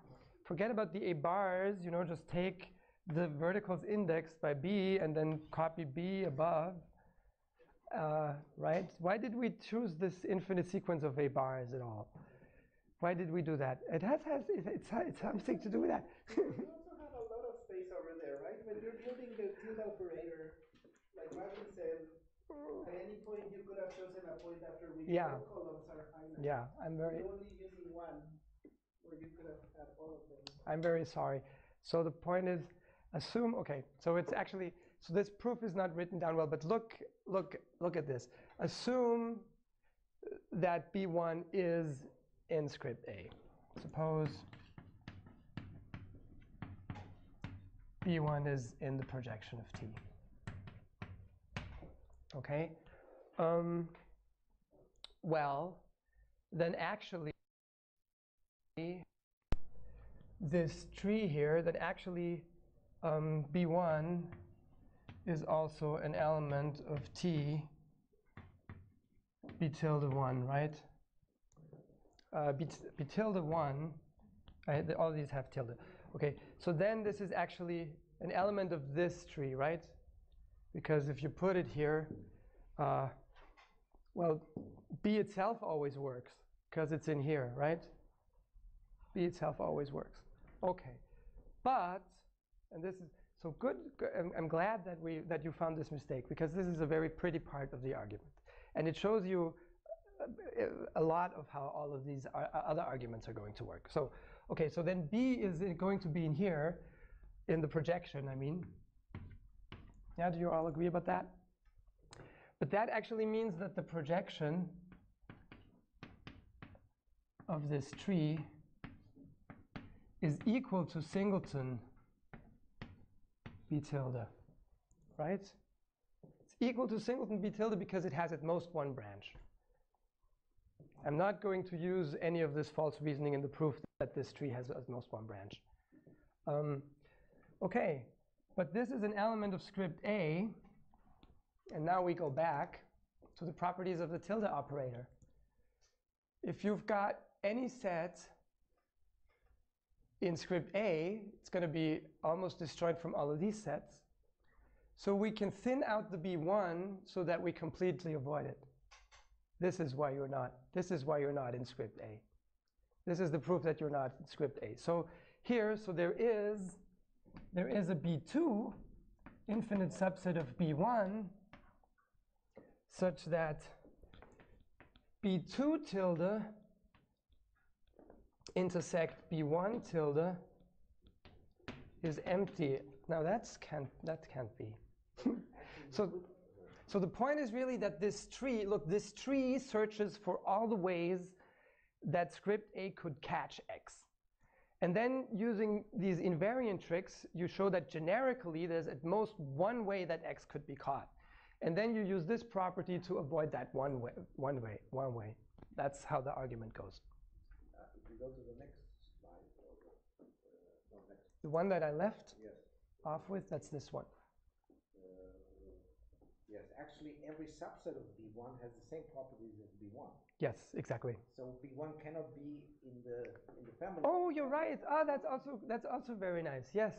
Forget about the A bars, just take the verticals indexed by B and then copy B above, right? Why did we choose this infinite sequence of A bars at all? Why did we do that? It's something to do with that. You also have a lot of space over there, right? When you're building the tilde operator, like Martin said, at any point you could have chosen a point after which all columns are finite. Yeah, You're only using one, where you could have had all of them. I'm very sorry. So the point is, assume, okay, so it's actually, so this proof is not written down well, but look at this. Assume that B1 is in script A. Suppose B1 is in the projection of T. Okay? Well, then actually, this tree here, that actually B1 is also an element of T, B tilde 1, right? B tilde 1, all these have tilde. Okay, so then this is actually an element of this tree, right? Because if you put it here, well, B itself always works because it's in here, right? B itself always works. Okay, but, and this is, so good, I'm glad that you found this mistake, because this is a very pretty part of the argument. And it shows you a lot of how all of these other arguments are going to work. So, okay, so then B is going to be in here, in the projection, I mean. Yeah, do you all agree about that? But that actually means that the projection of this tree is equal to singleton B tilde, right? It's equal to singleton B tilde because it has at most one branch. I'm not going to use any of this false reasoning in the proof that this tree has at most one branch. Okay, But this is an element of script A. And now we go back to the properties of the tilde operator. If you've got any set in script A, it's going to be almost disjoint from all of these sets. So we can thin out the B1 so that we completely avoid it. This is why you're not in script A. This is the proof that you're not in script A. So here, there is a B2 infinite subset of B1 such that B2 tilde intersect B1 tilde is empty. Now that can't be. So the point is really that this tree, look, this tree searches for all the ways that script A could catch X. And then using these invariant tricks, you show that generically there's at most one way that X could be caught. And then you use this property to avoid that one way. That's how the argument goes. If we go to the next slide, the one that I left yes. off with, that's this one. Yes, actually every subset of B1 has the same properties as B1. Yes, exactly. So B1 cannot be in the family. Oh, you're right. Oh, that's also very nice. Yes.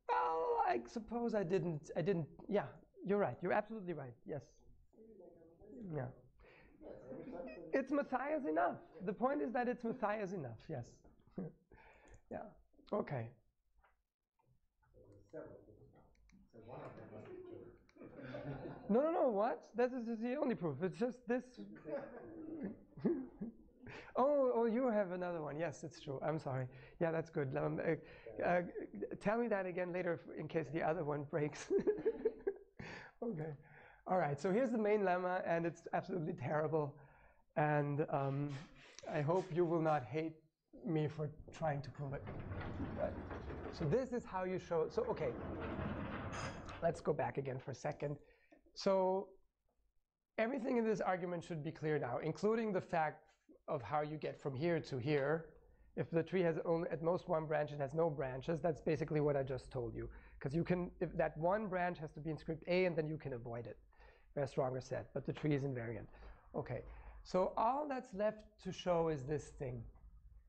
Well, I suppose I didn't. Yeah, you're right. You're absolutely right. Yes. Yeah. It's Matthias enough. The point is that it's Matthias enough. Yes. Yeah. Okay. So one of them must be true. No. What? This is the only proof. It's just this. Oh, you have another one. Yes, it's true. I'm sorry. Yeah, that's good. Tell me that again later in case the other one breaks. Okay. All right. So here's the main lemma, and it's absolutely terrible. And I hope you will not hate me for trying to prove it. But, so this is how you show. So okay. Let's go back again for a second. So everything in this argument should be clear now, including the fact of how you get from here to here. If the tree has only at most one branch, it has no branches. That's basically what I just told you. Because you can, if that one branch has to be in script A, and then you can avoid it. Very stronger set, but the tree is invariant. Okay, so all that's left to show is this thing.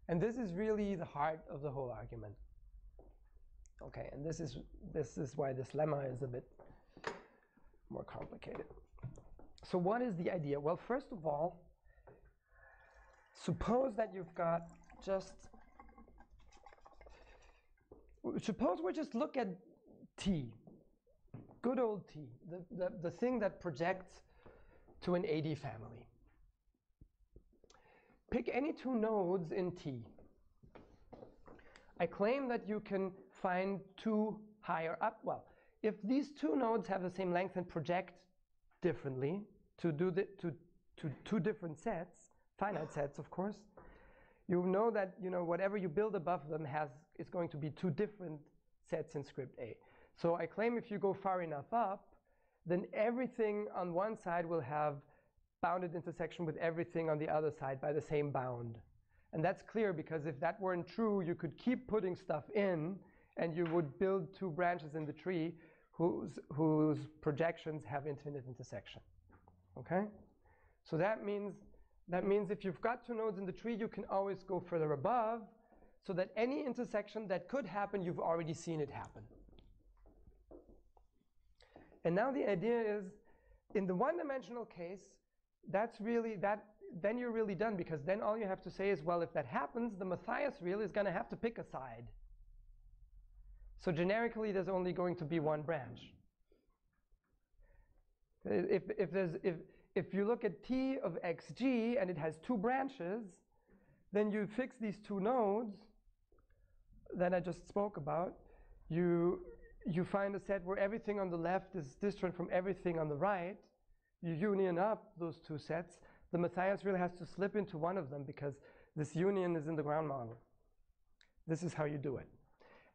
And this is really the heart of the whole argument. Okay, and this is why this lemma is a bit more complicated. So what is the idea? Well, first of all, suppose that you've got suppose we just look at T, good old T, the thing that projects to an AD family. Pick any two nodes in T. I claim that you can find two higher up. Well, if these two nodes have the same length and project differently to two different sets, finite sets, of course, you know that whatever you build above them is going to be two different sets in script A. So I claim if you go far enough up, then everything on one side will have bounded intersection with everything on the other side by the same bound. And that's clear because if that weren't true, you could keep putting stuff in and you would build two branches in the tree whose projections have infinite intersection. Okay? So that means if you've got two nodes in the tree, you can always go further above so that any intersection that could happen, you've already seen it happen. And now the idea is, in the one-dimensional case, then you're really done, because then all you have to say is, well, if that happens, the Matthias real is going to have to pick a side. So generically, there's only going to be one branch. If you look at T of xg and it has two branches, then you fix these two nodes that I just spoke about. You find a set where everything on the left is disjoint from everything on the right. You union up those two sets. The Matthias really has to slip into one of them because this union is in the ground model. This is how you do it.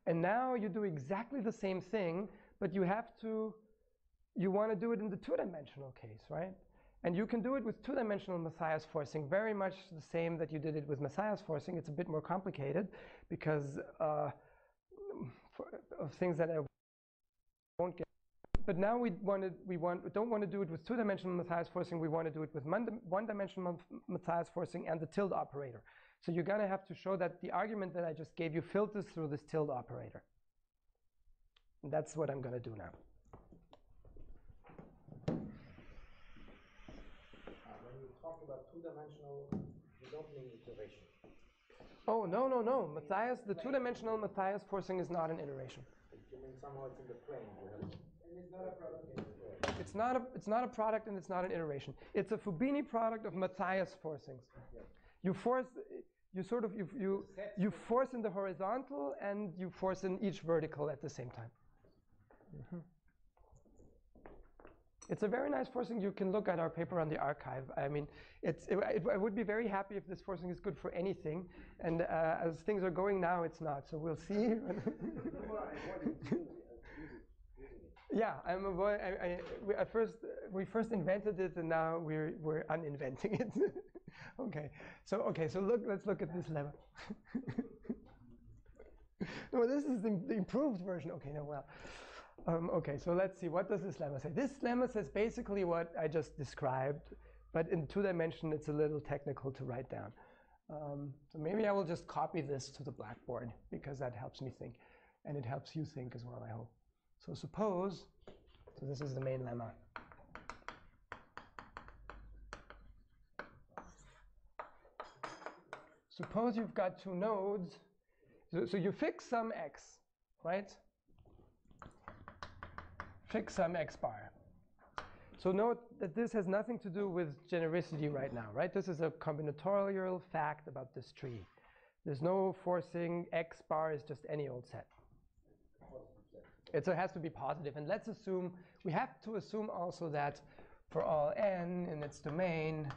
And now you do exactly the same thing, but you want to do it in the two-dimensional case, right? And you can do it with two-dimensional Matthias forcing, very much the same that you did it with Matthias forcing. It's a bit more complicated because of things that I won't get. But now we don't want to do it with two-dimensional Mathias forcing. We want to do it with one-dimensional Mathias forcing and the tilde operator. So you're going to have to show that the argument that I just gave you filters through this tilde operator. And that's what I'm going to do now. When you talk about two-dimensional, you don't mean iteration. Oh, no, no, no. Mathias, the two-dimensional Mathias forcing is not an iteration. You mean somehow it's in the plane. And it's not a product. It's not a product and it's not an iteration. It's a Fubini product of Mathias forcings. Yeah. You force, you force in the horizontal and you force in each vertical at the same time. Mm-hmm. It's a very nice forcing. You can look at our paper on the archive. I mean, I would be very happy if this forcing is good for anything. And as things are going now, it's not. So we'll see. Yeah, we first invented it, and now we're uninventing it. Okay, so let's look at this lemma. No, this is the improved version. Okay, no, well. Okay, so let's see, what does this lemma say? This lemma says basically what I just described, but in 2-dimension it's a little technical to write down. So maybe I will just copy this to the blackboard, because that helps me think, and it helps you think as well, I hope. So suppose, so this is the main lemma. Suppose you've got two nodes, so you fix some x, right? Fix some x bar. So note that this has nothing to do with genericity right now, right? This is a combinatorial fact about this tree. There's no forcing. X bar is just any old set. It has to be positive. And let's assume, we have to assume also that for all n in its domain,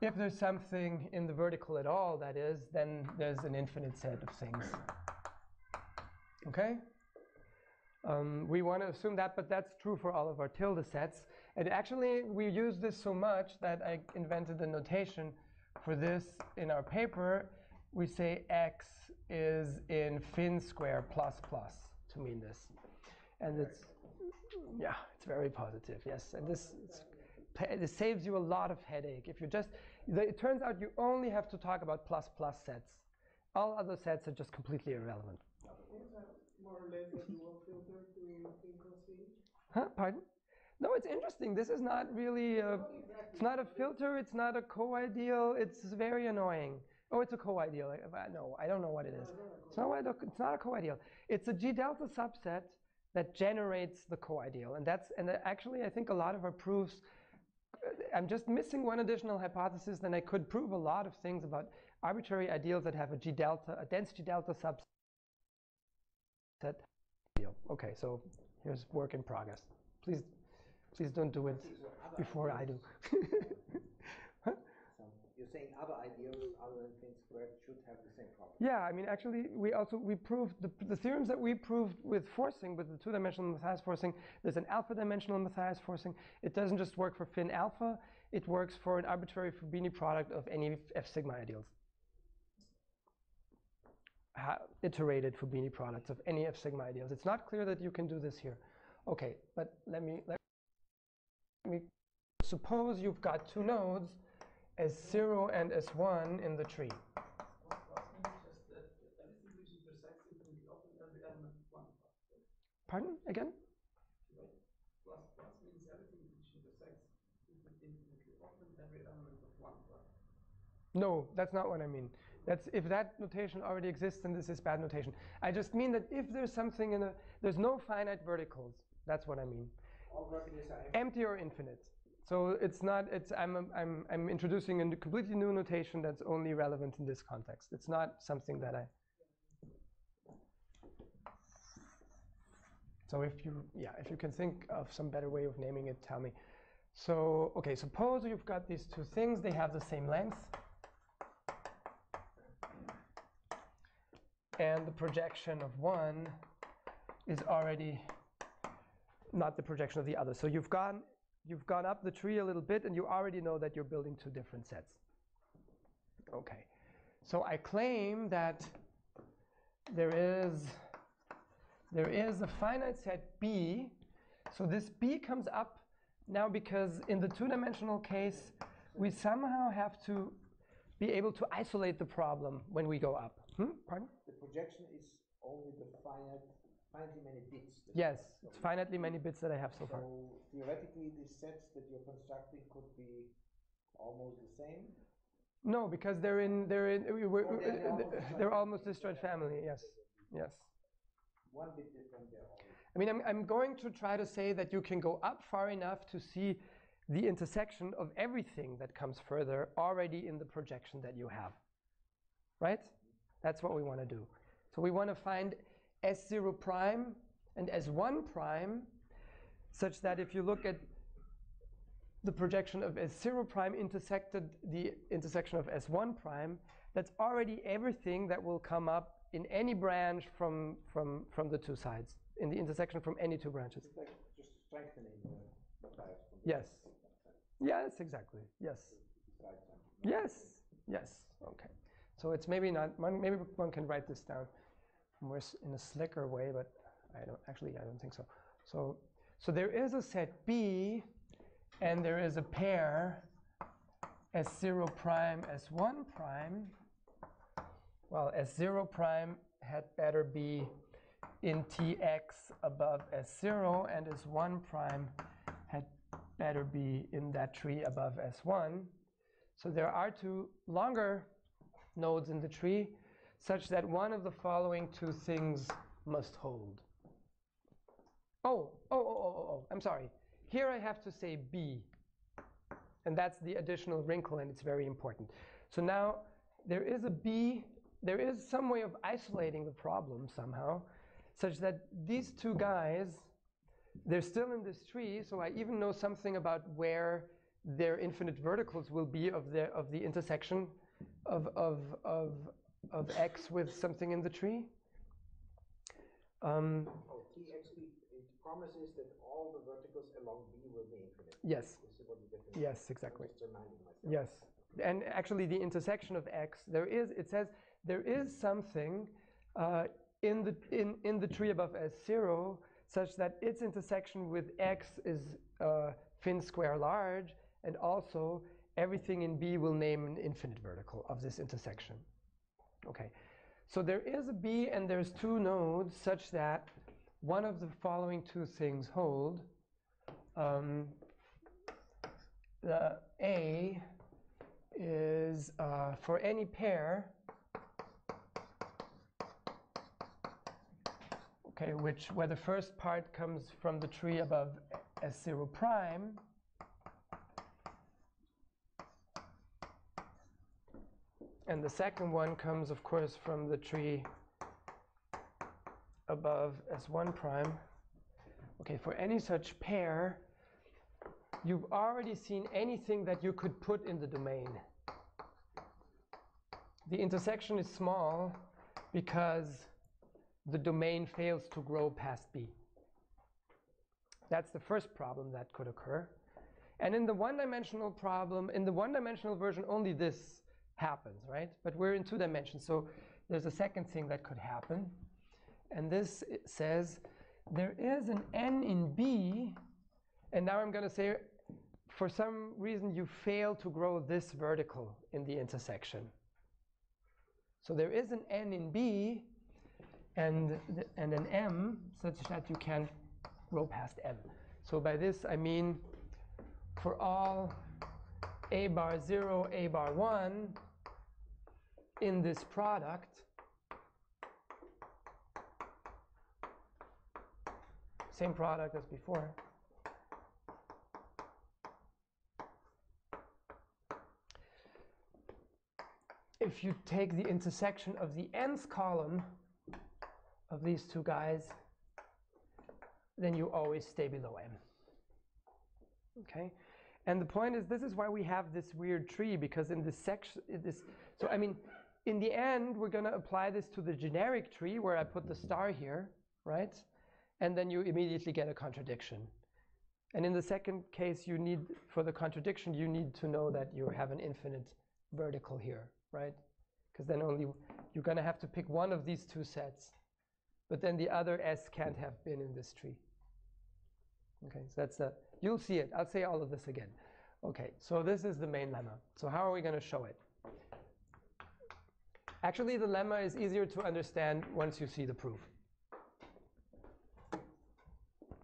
if there's something in the vertical at all, that is, then there's an infinite set of things. Okay? We want to assume that, but that's true for all of our tilde sets. And actually, we use this so much that I invented the notation for this in our paper. We say x is in Finsquare to mean this. And it's, yeah, it's very positive, yes. And this saves you a lot of headache. If you just, it turns out you only have to talk about sets. All other sets are just completely irrelevant. More or less what you will filter to think of C? Huh? Pardon? No, it's interesting. This is not really, it's not a filter, it's not a co-ideal, it's very annoying. Oh, it's a co-ideal. No, I don't know what it is. It's not a co-ideal. It's a G delta subset that generates the co-ideal. And actually, I think a lot of our proofs, I'm just missing one additional hypothesis, then I could prove a lot of things about arbitrary ideals that have a dense G delta subset. Okay, so here's work in progress. Please don't do it before I do. Huh? So you're saying other ideals other than Finsquare should have the same problem? Yeah, I mean, actually, we proved the theorems that we proved with forcing, with the two-dimensional Mathias forcing. There's an alpha-dimensional Mathias forcing. It doesn't just work for Fin alpha. It works for an arbitrary Fubini product of any F sigma ideals. Iterated Fubini products of any F sigma ideals. It's not clear that you can do this here. Okay, but let me suppose you've got two nodes, S0 and S1 in the tree. Pardon? Again? Plus means everything which intersects infinitely often every element of one. No, that's not what I mean. That's if that notation already exists, then this is bad notation. I just mean that if there's something there's no finite verticals. That's what I mean. All verticals are empty or infinite. So I'm introducing a completely new notation that's only relevant in this context. It's not something that I. So if you can think of some better way of naming it, tell me. So okay, suppose you've got these two things. They have the same length. And the projection of one is already not the projection of the other. So you've gone up the tree a little bit, and you already know that you're building two different sets. Okay. So I claim that there is there is a finite set B. So this B comes up now because in the two-dimensional case, we somehow have to be able to isolate the problem when we go up. Pardon? The projection is only the finitely many bits. Yes, it's finitely many bits that I have so far. So theoretically, these sets that you're constructing could be almost the same? No, because they're almost disjoint family. Yes, yes. One bit different there. I mean, I'm going to try to say that you can go up far enough to see the intersection of everything that comes further already in the projection that you have, right? That's what we want to do. So we want to find S0 prime and S1 prime such that if you look at the projection of S0 prime intersected the intersection of S1 prime, that's already everything that will come up in any branch from the two sides, in the intersection from any two branches. It's like just strengthening the bias. Yes. Yes, exactly. Yes. Yes. Yes. Okay. So it's maybe not. Maybe one can write this down more in a slicker way, but I don't think so. So there is a set B, and there is a pair S0 prime, S1 prime. Well, S0 prime had better be in Tx above S0, and S1 prime had better be in that tree above S1. So there are two longer nodes in the tree such that one of the following two things must hold. I'm sorry. Here I have to say B, and that's the additional wrinkle, and it's very important. So now there is a B, there is some way of isolating the problem somehow, such that these two guys, they're still in this tree, so I even know something about where their infinite verticals will be of the intersection of X with something in the tree. T actually it promises that all the verticals along B will be infinite. Yes. Yes, exactly. Yes. And actually the intersection of X, it says there is something in the tree above S0 such that its intersection with X is Finsquare large, and also everything in B will name an infinite vertical of this intersection. Okay, so there is a B and there's two nodes such that one of the following two things hold. The A is for any pair, okay, where the first part comes from the tree above S0 prime, and the second one comes, of course, from the tree above S1 prime. Okay, for any such pair, you've already seen anything that you could put in the domain. The intersection is small because the domain fails to grow past B. That's the first problem that could occur. And in the one-dimensional problem, in the one-dimensional version, only this happens, right? But we're in two dimensions, so there's a second thing that could happen. And this says there is an n in B, and now I'm going to say for some reason you fail to grow this vertical in the intersection. So there is an n in B and an m such that you can't grow past m. So by this I mean for all a bar 0, a bar 1 in this product, same product as before, if you take the intersection of the nth column of these two guys, then you always stay below m. Okay? And the point is, this is why we have this weird tree, because in this section, so I mean, in the end, we're going to apply this to the generic tree where I put the star here, right? And then you immediately get a contradiction. And in the second case, you need, for the contradiction, you need to know that you have an infinite vertical here, right? Because then only, you're going to have to pick one of these two sets. but then the other S can't have been in this tree. Okay, so that's you'll see it. I'll say all of this again. Okay, so this is the main lemma. So how are we going to show it? Actually, the lemma is easier to understand once you see the proof.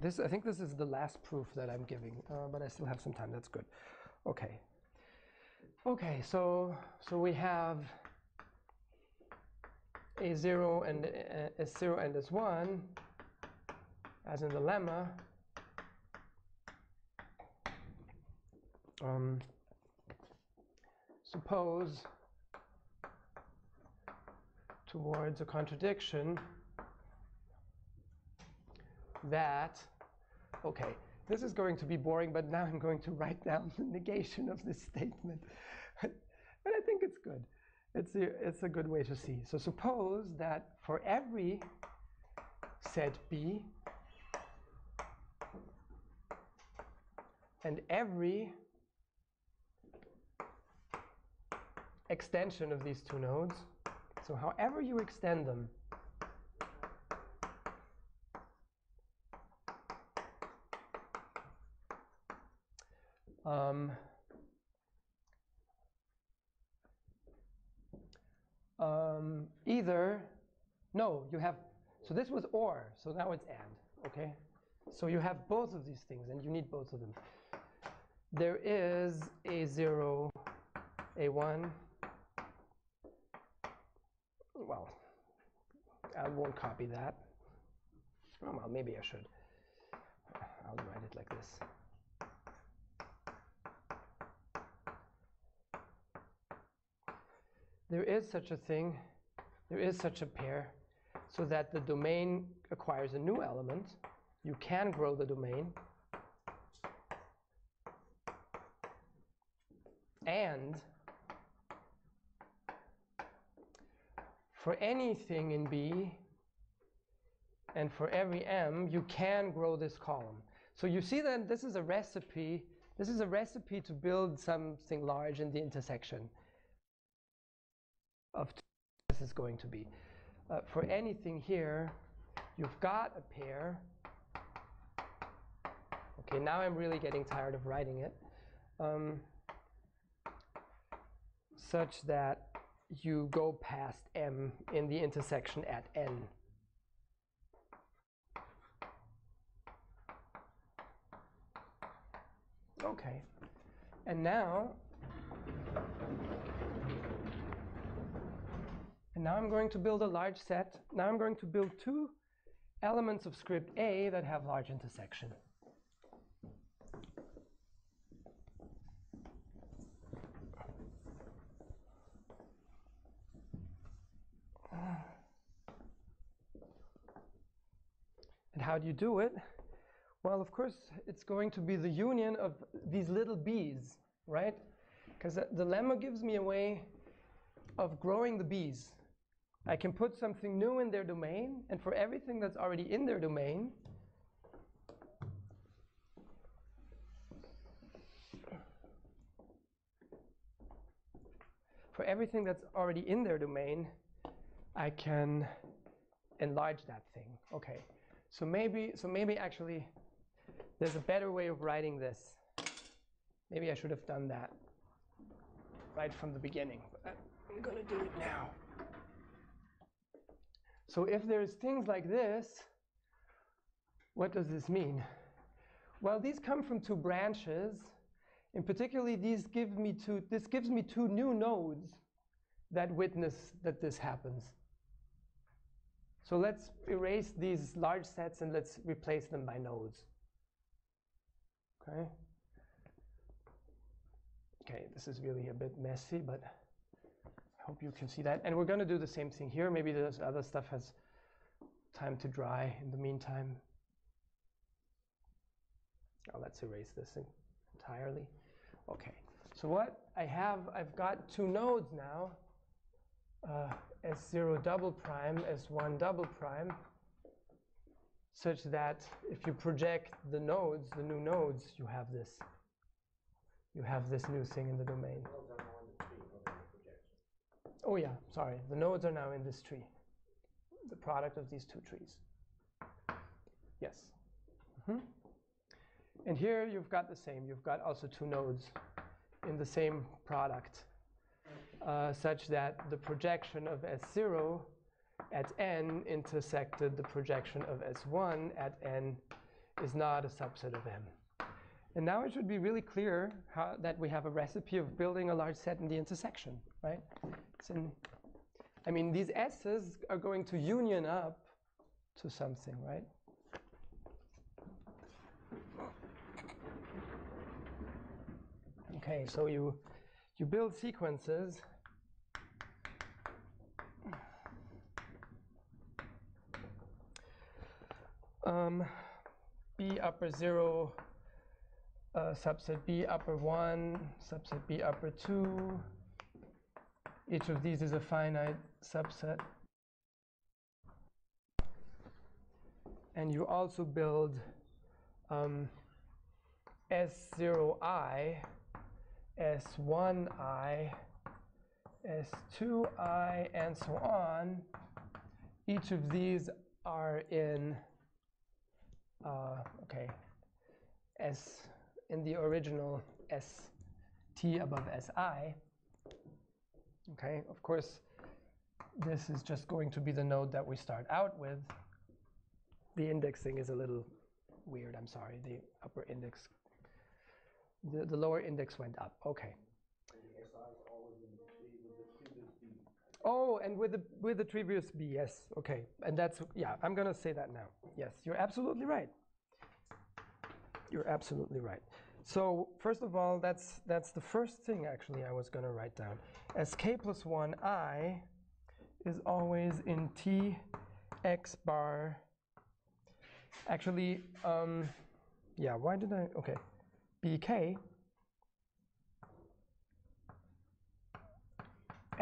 I think this is the last proof that I'm giving, but I still have some time. That's good. Okay. Okay, so we have A0 and S0 and S1 as in the lemma. Suppose towards a contradiction that, okay, this is going to be boring, but now I'm going to write down the negation of this statement. But I think it's good. It's a good way to see. So suppose that for every set B and every extension of these two nodes, so however you extend them, either, no, you have, so this was or, so now it's and, okay? So you have both of these things, and you need both of them. There is A0, A1, well, I won't copy that. Oh, well, maybe I should. I'll write it like this. There is such a thing, there is such a pair, so that the domain acquires a new element. You can grow the domain. And for anything in B and for every M, you can grow this column. So you see that this is a recipe. This is a recipe to build something large in the intersection of this is going to be. For anything here, you've got a pair. Okay, now I'm really getting tired of writing it. Such that you go past M in the intersection at N. Okay, and now I'm going to build a large set. Now I'm going to build two elements of script A that have large intersection. And how do you do it? Well, of course, it's going to be the union of these little b's, right? Because the lemma gives me a way of growing the b's. I can put something new in their domain, and for everything that's already in their domain, I can enlarge that thing. Okay, so maybe actually there's a better way of writing this. Maybe I should have done that right from the beginning, but I'm gonna do it now. So if there's things like this, what does this mean? Well, these come from two branches. In particular, this gives me two new nodes that witness that this happens. So let's erase these large sets and let's replace them by nodes. Okay. Okay, this is really a bit messy, but I hope you can see that. And we're going to do the same thing here. Maybe this other stuff has time to dry in the meantime. Oh, let's erase this entirely. Okay, so what I have, I've got two nodes now, S0 double prime, S1 double prime, such that if you project the nodes, the new nodes, you have this new thing in the domain. Oh yeah, sorry, the nodes are now in this tree. the product of these two trees. Yes. And here you've got the same. You've got also two nodes in the same product, such that the projection of S0 at n intersected the projection of S1 at n is not a subset of M. And now it should be really clear that we have a recipe of building a large set in the intersection, right? I mean, these S's are going to union up to something, right? Okay, so you build sequences. B upper 0, subset B upper 1, subset B upper 2. Each of these is a finite subset. And you also build S0I, S1I, S2I, and so on. Each of these are in S in the original ST above SI. Okay, of course, this is just going to be the node that we start out with. The indexing is a little weird, I'm sorry. The upper index, the lower index went up. Okay. And the SI is always in the tree with the previous B. Oh, and with the previous B, yes. Okay, and that's, yeah, I'm going to say that now. Yes, you're absolutely right. You're absolutely right. So first of all, that's the first thing actually I was going to write down. Sk plus 1I is always in T x bar. Actually, yeah, why did I, okay. Bk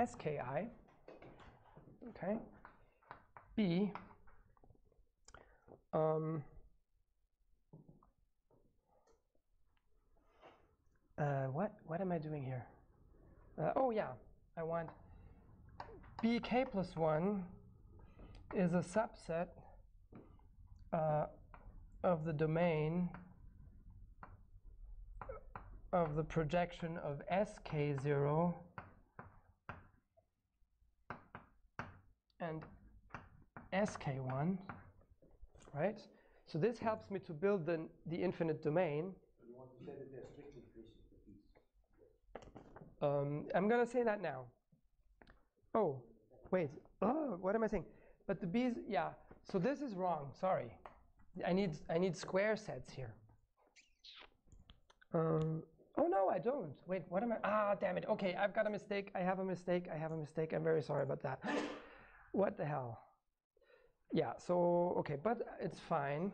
Ski, okay. B what am I doing here? Oh yeah, I want Bk plus 1 is a subset of the domain of the projection of Sk0 and Sk1, right? So this helps me to build the infinite domain. You want to say that they're strictly increasing the piece? I'm going to say that now. Oh, wait. Oh, what am I saying? But the B's, yeah. So this is wrong. Sorry. I need square sets here. Oh no, I don't. Wait, what am I? Ah, damn it. Okay, I've got a mistake. I have a mistake. I'm very sorry about that. What the hell? Yeah. So okay, but it's fine.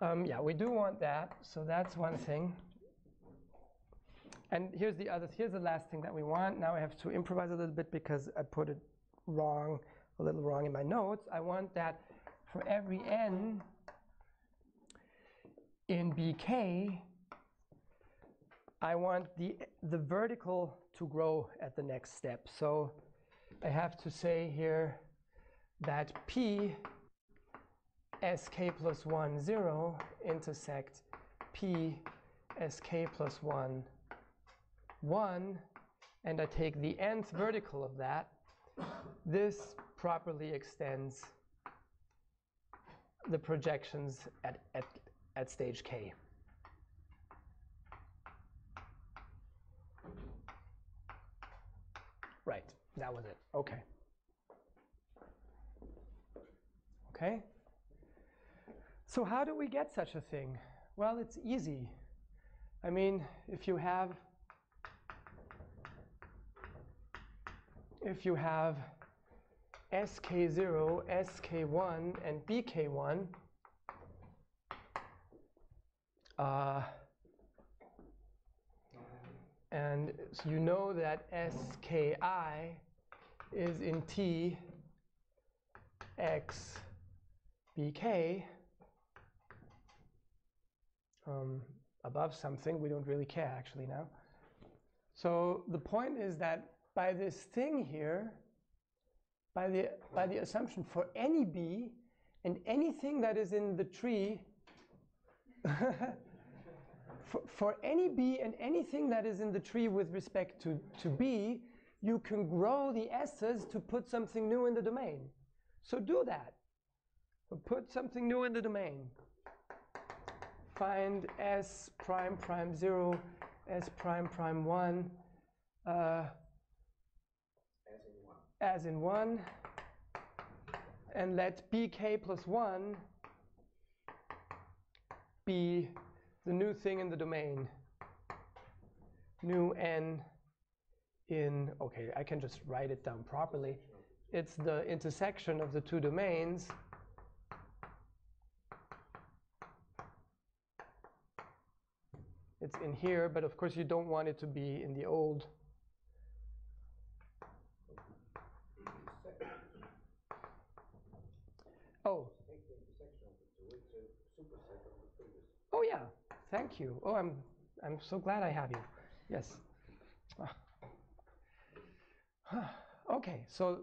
Yeah, we do want that. So that's one thing. And here's the last thing that we want. Now I have to improvise a little bit because I put it wrong, a little wrong in my notes. I want that for every n in Bk, I want the vertical to grow at the next step. So I have to say here that P Sk plus 1, 0 intersect P Sk plus 1, 1, and I take the nth vertical of that. This properly extends the projections at stage K. Right, that was it. Okay. Okay. So how do we get such a thing? Well, it's easy. I mean, if you have Sk0, Sk1, and Bk1, and so you know that Ski is in T x Bk above something. We don't really care actually now. So the point is that by this thing here, by the assumption for any b and anything that is in the tree for any b and anything that is in the tree with respect to b, you can grow the s's to put something new in the domain. So do that. So put something new in the domain. Find s prime prime 0, s prime prime 1, as in 1, and let bk plus 1 be the new thing in the domain. New n in, okay, I can just write it down properly. It's the intersection of the two domains. It's in here, but of course you don't want it to be in the old. Oh. Oh yeah, thank you. Oh, I'm so glad I have you. Yes. Okay, so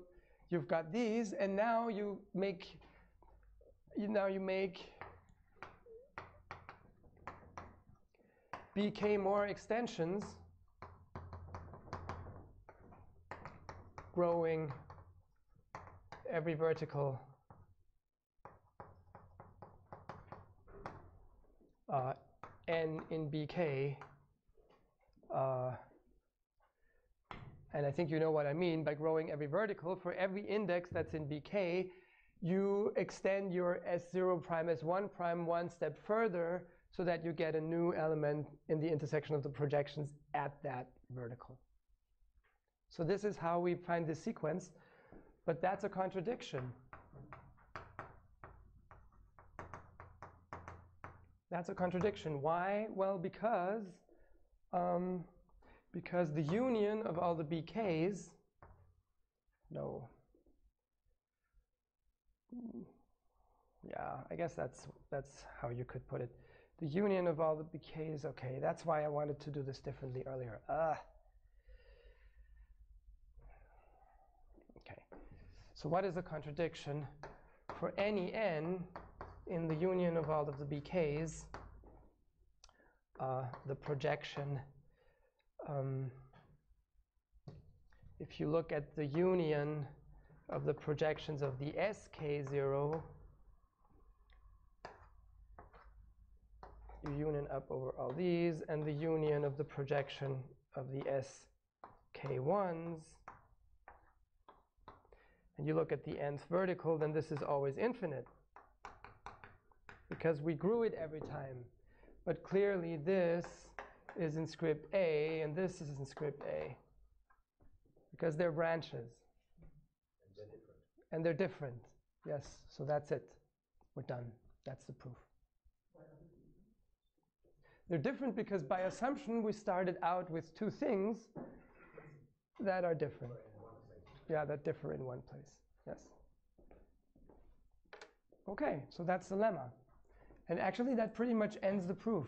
you've got these, and now you make bk more extensions, growing every vertical n in bk, and I think you know what I mean by growing every vertical. For every index that's in bk, you extend your s0 prime s1 prime one step further so that you get a new element in the intersection of the projections at that vertical. So this is how we find this sequence, but that's a contradiction. That's a contradiction. Why? Well, because the union of all the bk's, no. Yeah, I guess that's how you could put it. The union of all the bk's, okay, that's why I wanted to do this differently earlier. Okay, so what is a contradiction? For any n in the union of all of the bk's, the projection, if you look at the union of the projections of the sk0, you union up over all these, and the union of the projection of the sk1s, and you look at the nth vertical, then this is always infinite, because we grew it every time. But clearly this is in script A, and this is in script A, because they're branches. And they're different. Yes, so that's it. We're done. That's the proof. They're different because by assumption we started out with two things that are different. Yeah, that differ in one place. Yes. Okay, so that's the lemma. And actually that pretty much ends the proof.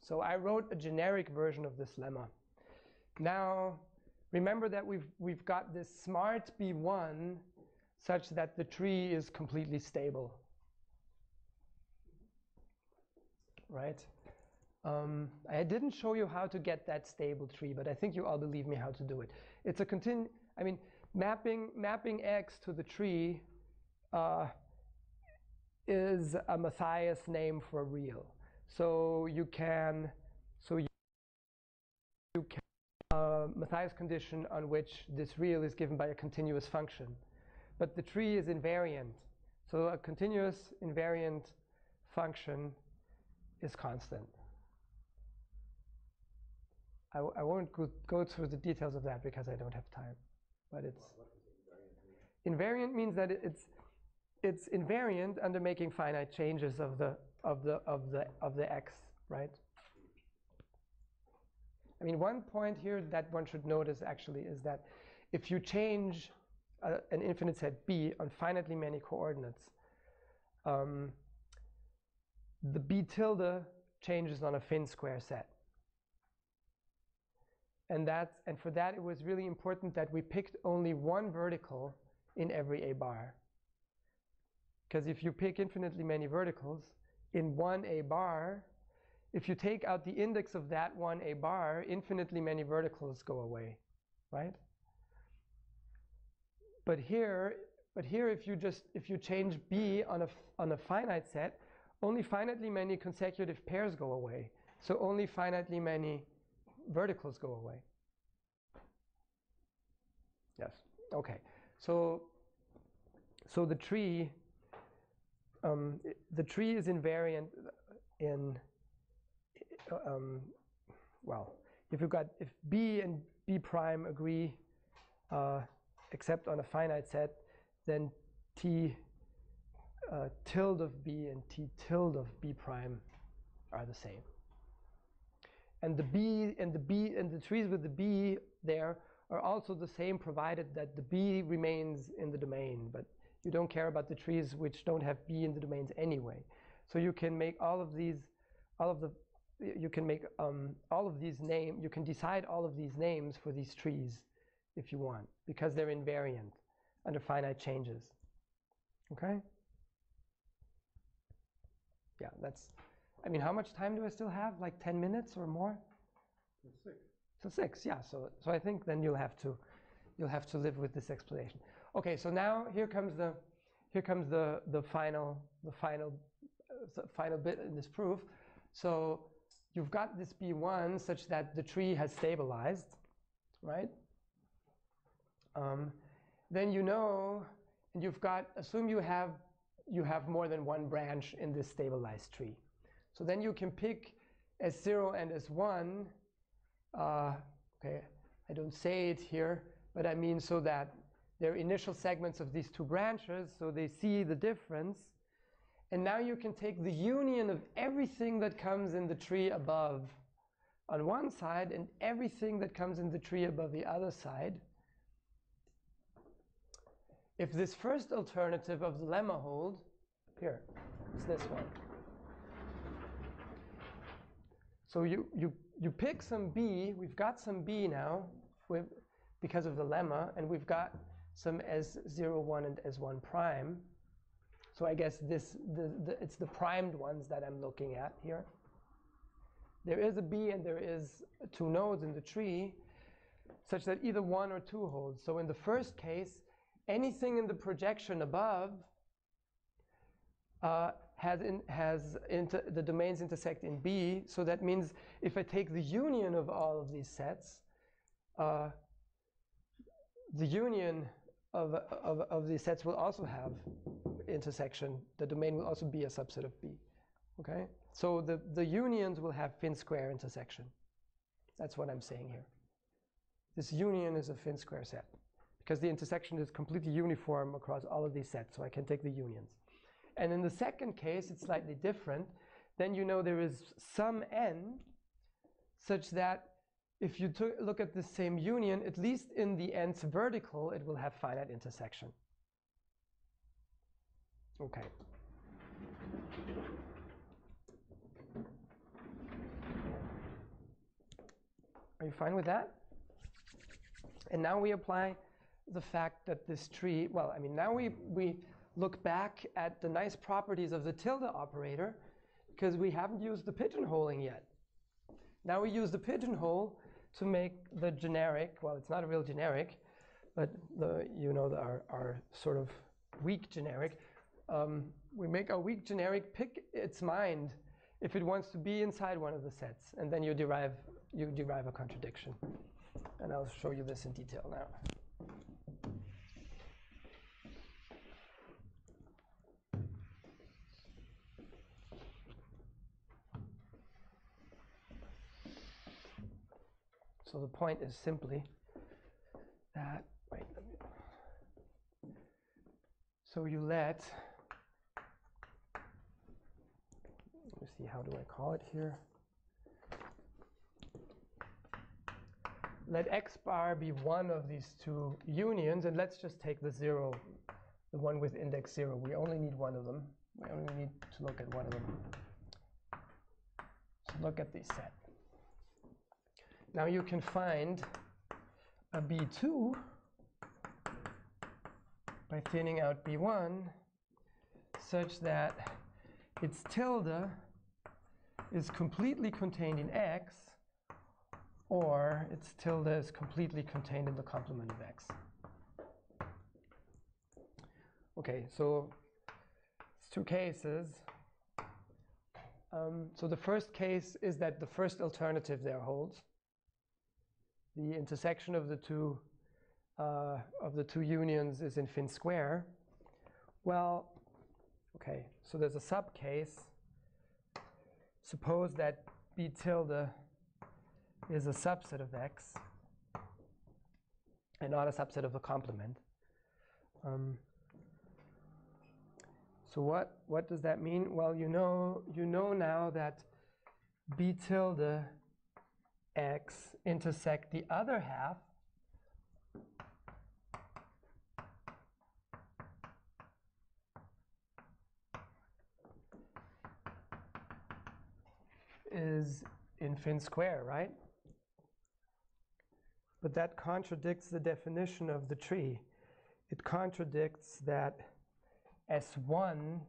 So I wrote a generic version of this lemma. Now, remember that we've got this smart B1 such that the tree is completely stable, right? I didn't show you how to get that stable tree, but I think you all believe me how to do it. It's a mapping X to the tree is a Matthias name for real. So you can Matthias condition on which this real is given by a continuous function. But the tree is invariant. So a continuous invariant function is constant. I won't go through the details of that because I don't have time. But it's invariant means that it's invariant under making finite changes of the x, right? I mean, one point here that one should notice actually is that if you change an infinite set B on finitely many coordinates, the B tilde changes on a Finsquare set. And for that, it was really important that we picked only one vertical in every A bar. Because if you pick infinitely many verticals in one A bar, if you take out the index of that one A bar, infinitely many verticals go away, right? But here, if you change B on a finite set, only finitely many consecutive pairs go away. So only finitely many verticals go away. Yes. Okay. So the tree is invariant in well, if B and B prime agree except on a finite set, then T tilde of B and T tilde of B prime are the same. And the trees with the B there are also the same, provided that the B remains in the domain, but you don't care about the trees which don't have B in the domains anyway. So you can make you can decide all of these names for these trees if you want, because they're invariant under finite changes. Okay? Yeah, I mean, how much time do I still have? Like 10 minutes or more? 6. So 6, yeah. So I think then you'll have to live with this explanation. Okay, so now here comes the final bit in this proof. So you've got this B1 such that the tree has stabilized, right? Then you know, and assume you have more than one branch in this stabilized tree. So then you can pick S0 and S1. Okay, I don't say it here, but I mean so that they're initial segments of these two branches, so they see the difference. And now you can take the union of everything that comes in the tree above on one side and everything that comes in the tree above the other side. If this first alternative of the lemma hold, here, it's this one. So you pick some B, we've got some B now because of the lemma, and we've got some S01 and S1 prime. So I guess it's the primed ones that I'm looking at here. There is a B and there is 2 nodes in the tree, such that either 1 or 2 holds. So in the first case, anything in the projection above the domains intersect in B. So that means if I take the union of all of these sets, the union of these sets will also have intersection. The domain will also be a subset of B. Okay? So the unions will have Finsquare intersection. That's what I'm saying here. This union is a Finsquare set because the intersection is completely uniform across all of these sets, so I can take the unions. And in the second case, it's slightly different. Then you know there is some n such that if you look at the same union, at least in the nth vertical, it will have finite intersection. Okay. Are you fine with that? And now we apply the fact that this tree, well, I mean, now we look back at the nice properties of the tilde operator because we haven't used the pigeonholing yet. Now we use the pigeonhole to make the generic, well, it's not a real generic, but our sort of weak generic. We make our weak generic pick its mind if it wants to be inside one of the sets, and then you derive a contradiction. And I'll show you this in detail now. So the point is simply that, so you let me see, how do I call it here? Let x bar be one of these two unions, and let's just take the 0, the one with index 0. We only need one of them. We only need to look at one of them. So look at the set. now you can find a B2 by thinning out B1 such that its tilde is completely contained in X, or its tilde is completely contained in the complement of X. Okay, so it's two cases. So the first case is that the first alternative there holds. The intersection of the two unions is in Finsquare. Well, okay, so there's a subcase. Suppose that B tilde is a subset of X and not a subset of the complement. So what does that mean? Well, you know now that B tilde X intersect the other half is in Finsquare, right? But that contradicts the definition of the tree. It contradicts that S1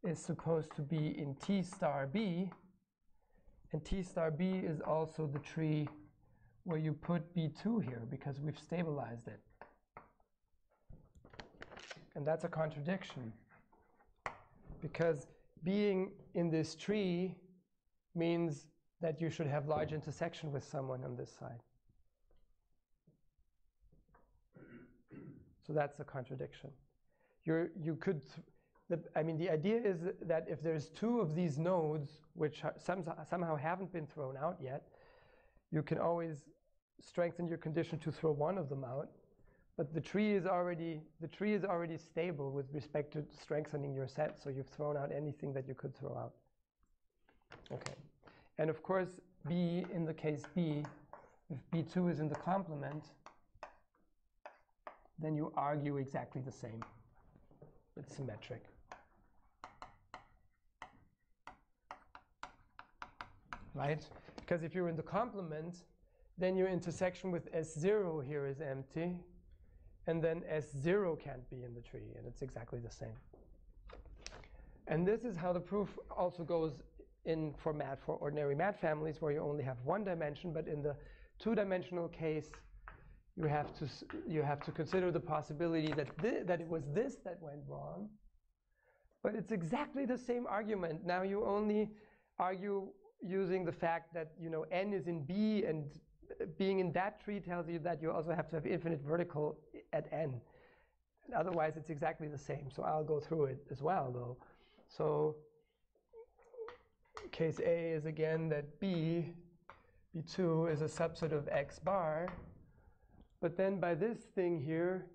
is supposed to be in T star B, and T star B is also the tree where you put B2 here because we've stabilized it. And that's a contradiction, because being in this tree means that you should have large intersection with someone on this side. So that's a contradiction. The idea is that if there's two of these nodes which somehow haven't been thrown out yet, you can always strengthen your condition to throw one of them out. But the tree is already stable with respect to strengthening your set, so you've thrown out anything that you could throw out. Okay, and of course B, in the case B, if B2 is in the complement, then you argue exactly the same. It's symmetric. Right? Because if you're in the complement, then your intersection with S0 here is empty, and then S0 can't be in the tree, and it's exactly the same. And this is how the proof also goes in for ordinary mat families, where you only have one dimension, but in the two-dimensional case, you have to consider the possibility that it was this that went wrong, but it's exactly the same argument. Now you only argue using the fact that n is in B, and being in that tree tells you that you also have to have infinite vertical at n. Otherwise, it's exactly the same. So I'll go through it as well, though. So case A is again that B2 is a subset of X bar. But then by this thing here,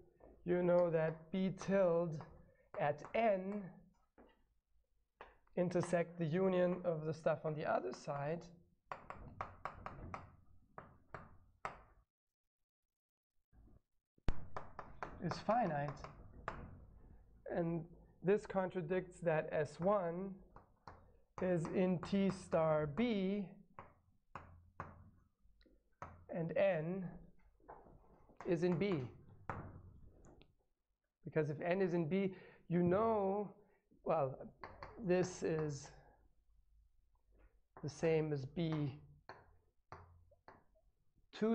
you know that B tilde at n intersect the union of the stuff on the other side. Is finite. And this contradicts that S1 is in T star B, and n is in B. Because if n is in B, well, this is the same as B2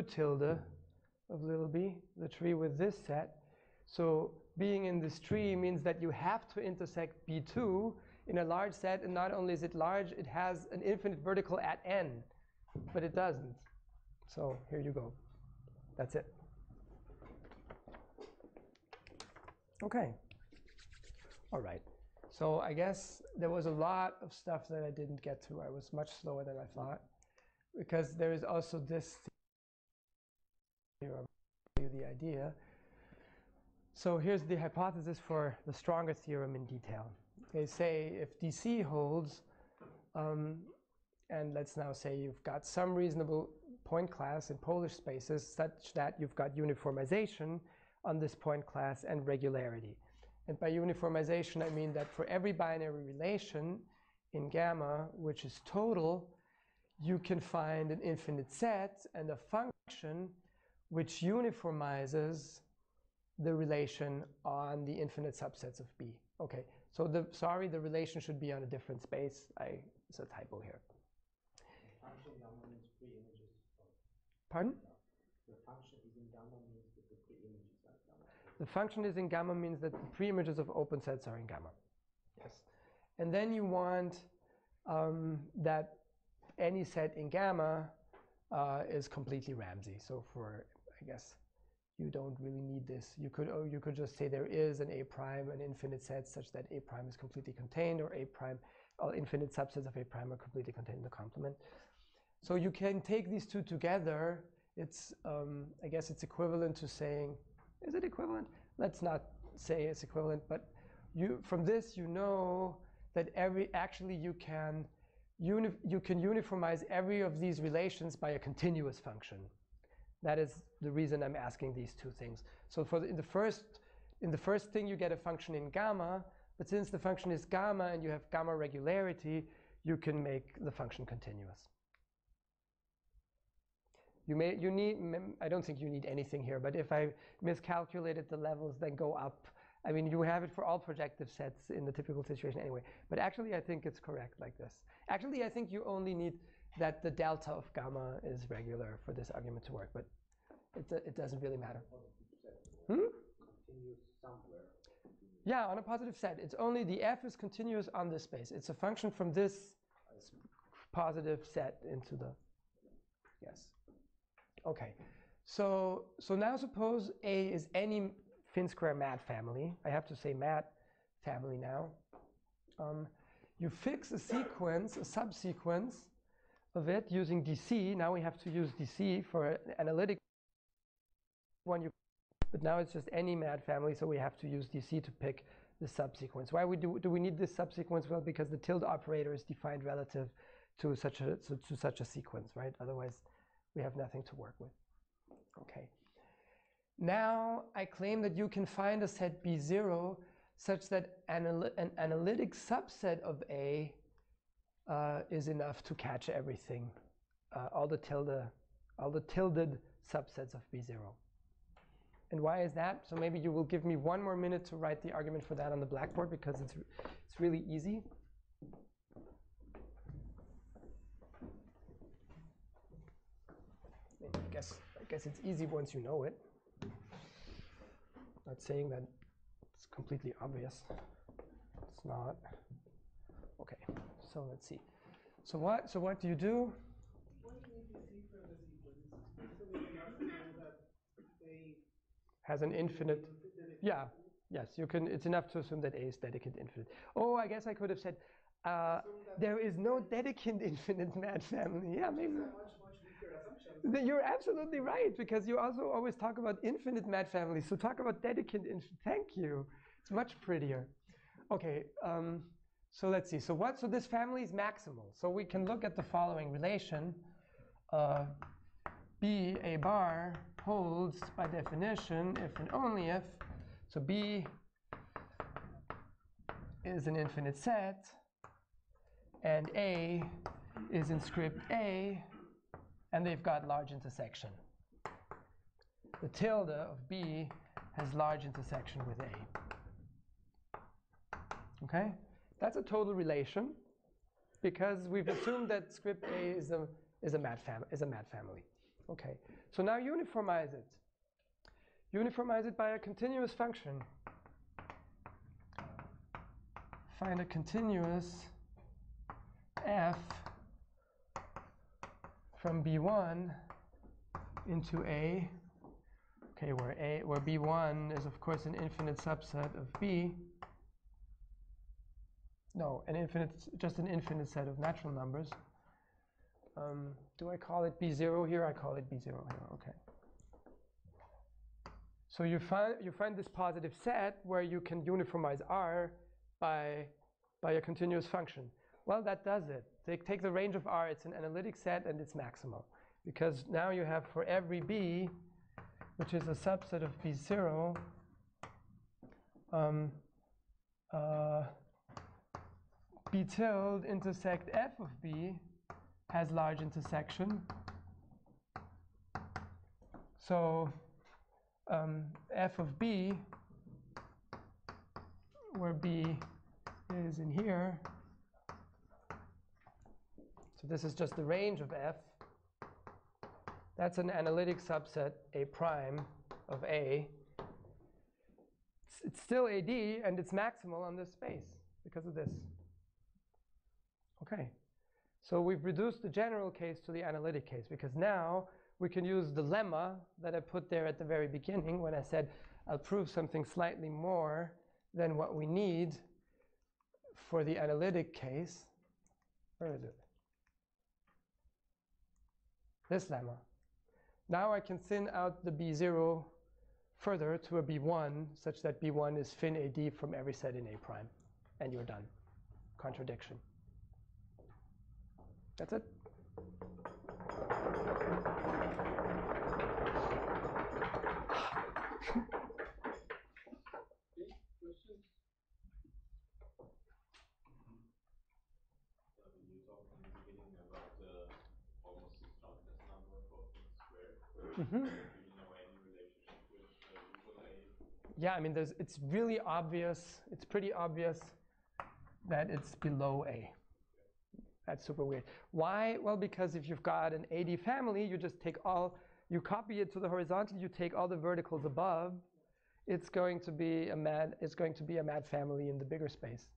tilde of little b, the tree with this set. So being in this tree means that you have to intersect B2 in a large set, and not only is it large, it has an infinite vertical at n, but it doesn't. So here you go. That's it. Okay. All right. So I guess there was a lot of stuff that I didn't get to. I was much slower than I thought, because there is also this here. I'll tell you the idea. So here's the hypothesis for the stronger theorem in detail. They say if DC holds, and let's now say you've got some reasonable point class in Polish spaces such that you've got uniformization on this point class and regularity. And by uniformization, I mean that for every binary relation in gamma, which is total, you can find an infinite set and a function which uniformizes the relation on the infinite subsets of B. Okay, so the relation should be on a different space. It's a typo here. Function gamma means pre-images. Pardon? The function is in gamma means that the pre-images are gamma. The function is in gamma means that the pre-images of open sets are in gamma. Yes. And then you want that any set in gamma is completely Ramsey. So for, I guess, you don't really need this. You could just say there is an A prime, an infinite set such that A prime is completely contained, or A prime, all infinite subsets of A prime are completely contained in the complement. So you can take these two together. It's, I guess it's equivalent to saying, is it equivalent? Let's not say it's equivalent, but from this you know that you can uniformize every of these relations by a continuous function. That is the reason I'm asking these two things. So in the first thing you get a function in gamma, but since the function is gamma and you have gamma regularity, you can make the function continuous. I don't think you need anything here, but if I miscalculated the levels, then go up. I mean, you have it for all projective sets in the typical situation anyway, but actually I think it's correct like this. Actually, I think you only need that the delta of gamma is regular for this argument to work, but it doesn't really matter. Continuous somewhere. Yeah, on a positive set. It's only the f is continuous on this space. It's a function from this positive set into the, yes. Okay, so now suppose A is any Finsquare mat family. I have to say mat family now. You fix a sequence, a subsequence of it using DC. Now we have to use DC for analytic one. But now it's just any mat family, so we have to use DC to pick the subsequence. Why do we need this subsequence? Well, because the tilde operator is defined relative to such a sequence, right? Otherwise, we have nothing to work with. Okay. Now I claim that you can find a set B0 such that an analytic subset of A is enough to catch everything, all the tilted subsets of B0. And why is that? So maybe you will give me 1 more minute to write the argument for that on the blackboard, because it's really easy. I guess it's easy once you know it. Not saying that it's completely obvious. It's not. Okay, so let's see. So what do you do? What do you need to see from the sequence? So we can also know that they has an infinite. Yeah. Yes, you can. It's enough to assume that A is Dedekind infinite. Oh, I guess I could have said there is no Dedekind infinite mat family. Yeah, maybe. You're absolutely right, because you also always talk about infinite mat families. So talk about Dedekind infinite. Thank you. It's much prettier. Okay, so let's see. So this family is maximal. So we can look at the following relation. B A bar holds by definition if and only if. So B is an infinite set, and A is in script A, and they've got large intersection. The tilde of B has large intersection with A. Okay? That's a total relation, because we've assumed that script A is a mat family. Okay, so now uniformize it. Uniformize it by a continuous function. Find a continuous f from B1 into A, okay, where B1 is of course an infinite subset of B. No, just an infinite set of natural numbers. Do I call it B0 here? I call it B0 here, okay. So you find this positive set where you can uniformize R by a continuous function. Well, that does it. Take the range of R, it's an analytic set, and it's maximal. Because now you have for every B, which is a subset of B0, B tilde intersect F of B has large intersection. So f of b, where b is in here, so this is just the range of f. That's an analytic subset A prime of A. It's still AD, and it's maximal on this space because of this. Okay, so we've reduced the general case to the analytic case, because now we can use the lemma that I put there at the very beginning when I said I'll prove something slightly more than what we need for the analytic case. Where is it? This lemma. Now I can thin out the B0 further to a B1, such that B1 is fin AD from every set in A prime. And you're done. Contradiction. That's it. Questions? You talked in the beginning about almost disjointness number for Finsquare. Mm-hmm. Do you know any relationship with usual A? Yeah, I mean, it's really obvious. It's pretty obvious that it's below A. That's super weird. Why? Well, because if you've got an AD family, you just take you copy it to the horizontal, you take all the verticals above, it's going to be a mad family in the bigger space.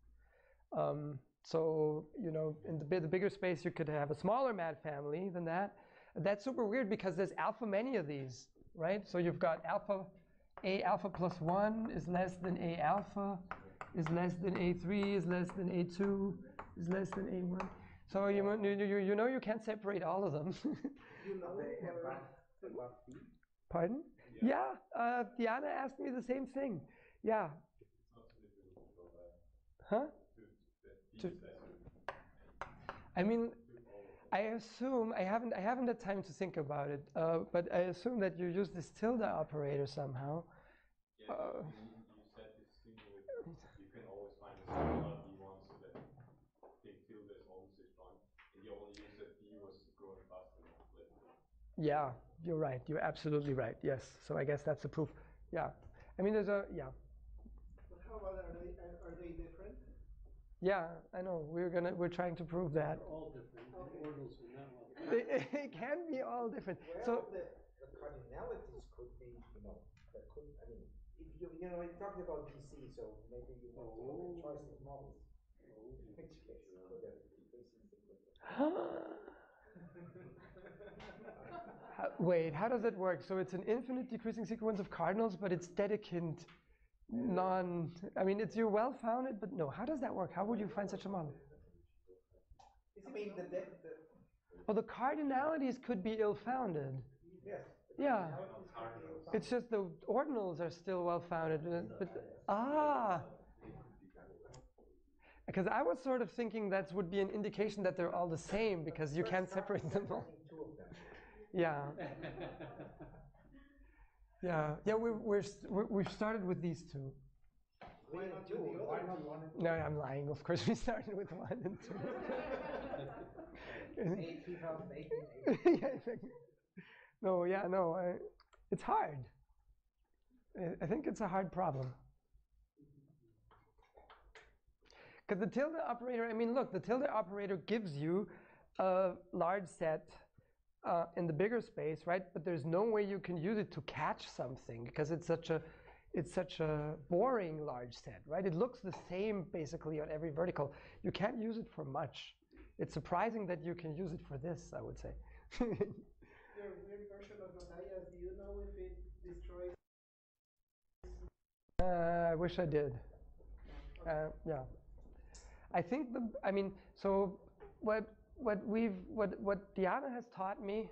So, you know, in the bigger space, you could have a smaller mad family than that. That's super weird because there's alpha many of these, right? So you've got alpha, A alpha plus 1 is less than A alpha, is less than A3, is less than A2, is less than A1. So you know you can't separate all of them. You know, Pardon? Yeah, Diana asked me the same thing. Yeah. Huh? I mean, I assume, I haven't had time to think about it, but I assume that you use this tilde operator somehow. Yeah, you said this thing with, you can always find a singular B1 so that big tilde is almost disjoint, and you only use that B was growing faster than later. Yeah, you're right. You're absolutely right. Yes. So I guess that's the proof. Yeah. I mean, yeah. But how about are they different? Yeah, I know. We're trying to prove that. They're all different. The ordinals are not all different. It can be all different. Well, So the cardinalities could be, there could, I mean, if you're talking about DC, so maybe you want to look at choiceless models. In which case, you could have decreasing sequence. wait, how does it work? So it's an infinite decreasing sequence of cardinals, but it's Dedekind I mean, you're well-founded, but no. How does that work? How would you find such a model? I mean, Well, the cardinalities could be ill-founded. yes. Yeah. It's just the ordinals are still well-founded. Because I was sort of thinking that would be an indication that they're all the same, because you can't separate them all. Yeah. Yeah. We've started with these two. Why not do the other two? No, I'm lying. Of course, we started with 1 and 2. 2018. Yeah, exactly. No, it's hard. I think it's a hard problem. Because the tilde operator, I mean, look, the tilde operator gives you a large set in the bigger space, right? But there's no way you can use it to catch something, because it's such a boring large set, right? It looks the same basically on every vertical. You can't use it for much. It's surprising that you can use it for this, I would say. Your weird version of Matthias, do you know if it destroys? I wish I did. Yeah. I think so what Diana has taught me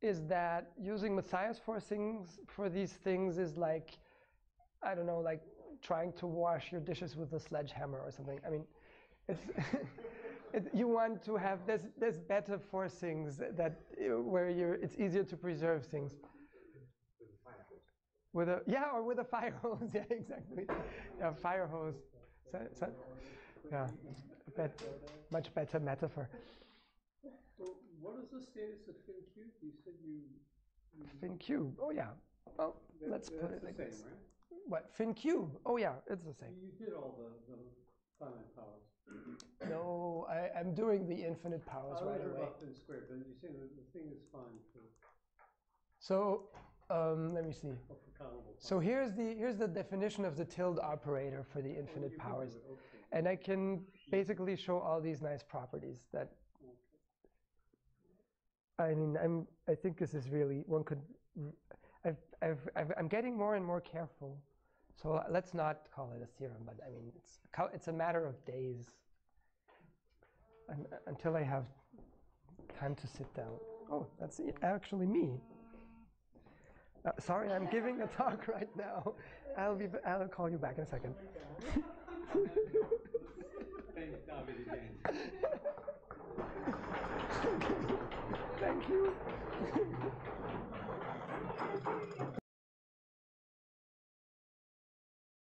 is that using Matthias forcings for these things is like, I don't know, like trying to wash your dishes with a sledgehammer or something. I mean, it's you want to have there's better forcings that where it's easier to preserve things. With a fire hose. Yeah, exactly. Yeah, fire hose. Yeah, much better metaphor. Well, what is the status of FinQ? You said you FinQ. Oh yeah. Well, let's put it like same, this. right? What? FinQ? Oh yeah, it's the same. You did all the finite powers. No, I'm doing the infinite powers I right heard away. about Finsquare, but you say the thing is fine for So let me see. countable So here's the definition of the tilde operator for the infinite powers, Okay. and I can basically show all these nice properties that. I mean, I think this is really one could. I'm getting more and more careful, so let's not call it a theorem. But I mean, it's a matter of days until I have time to sit down. Oh, that's actually me. Sorry, I'm giving a talk right now. I'll call you back in a second.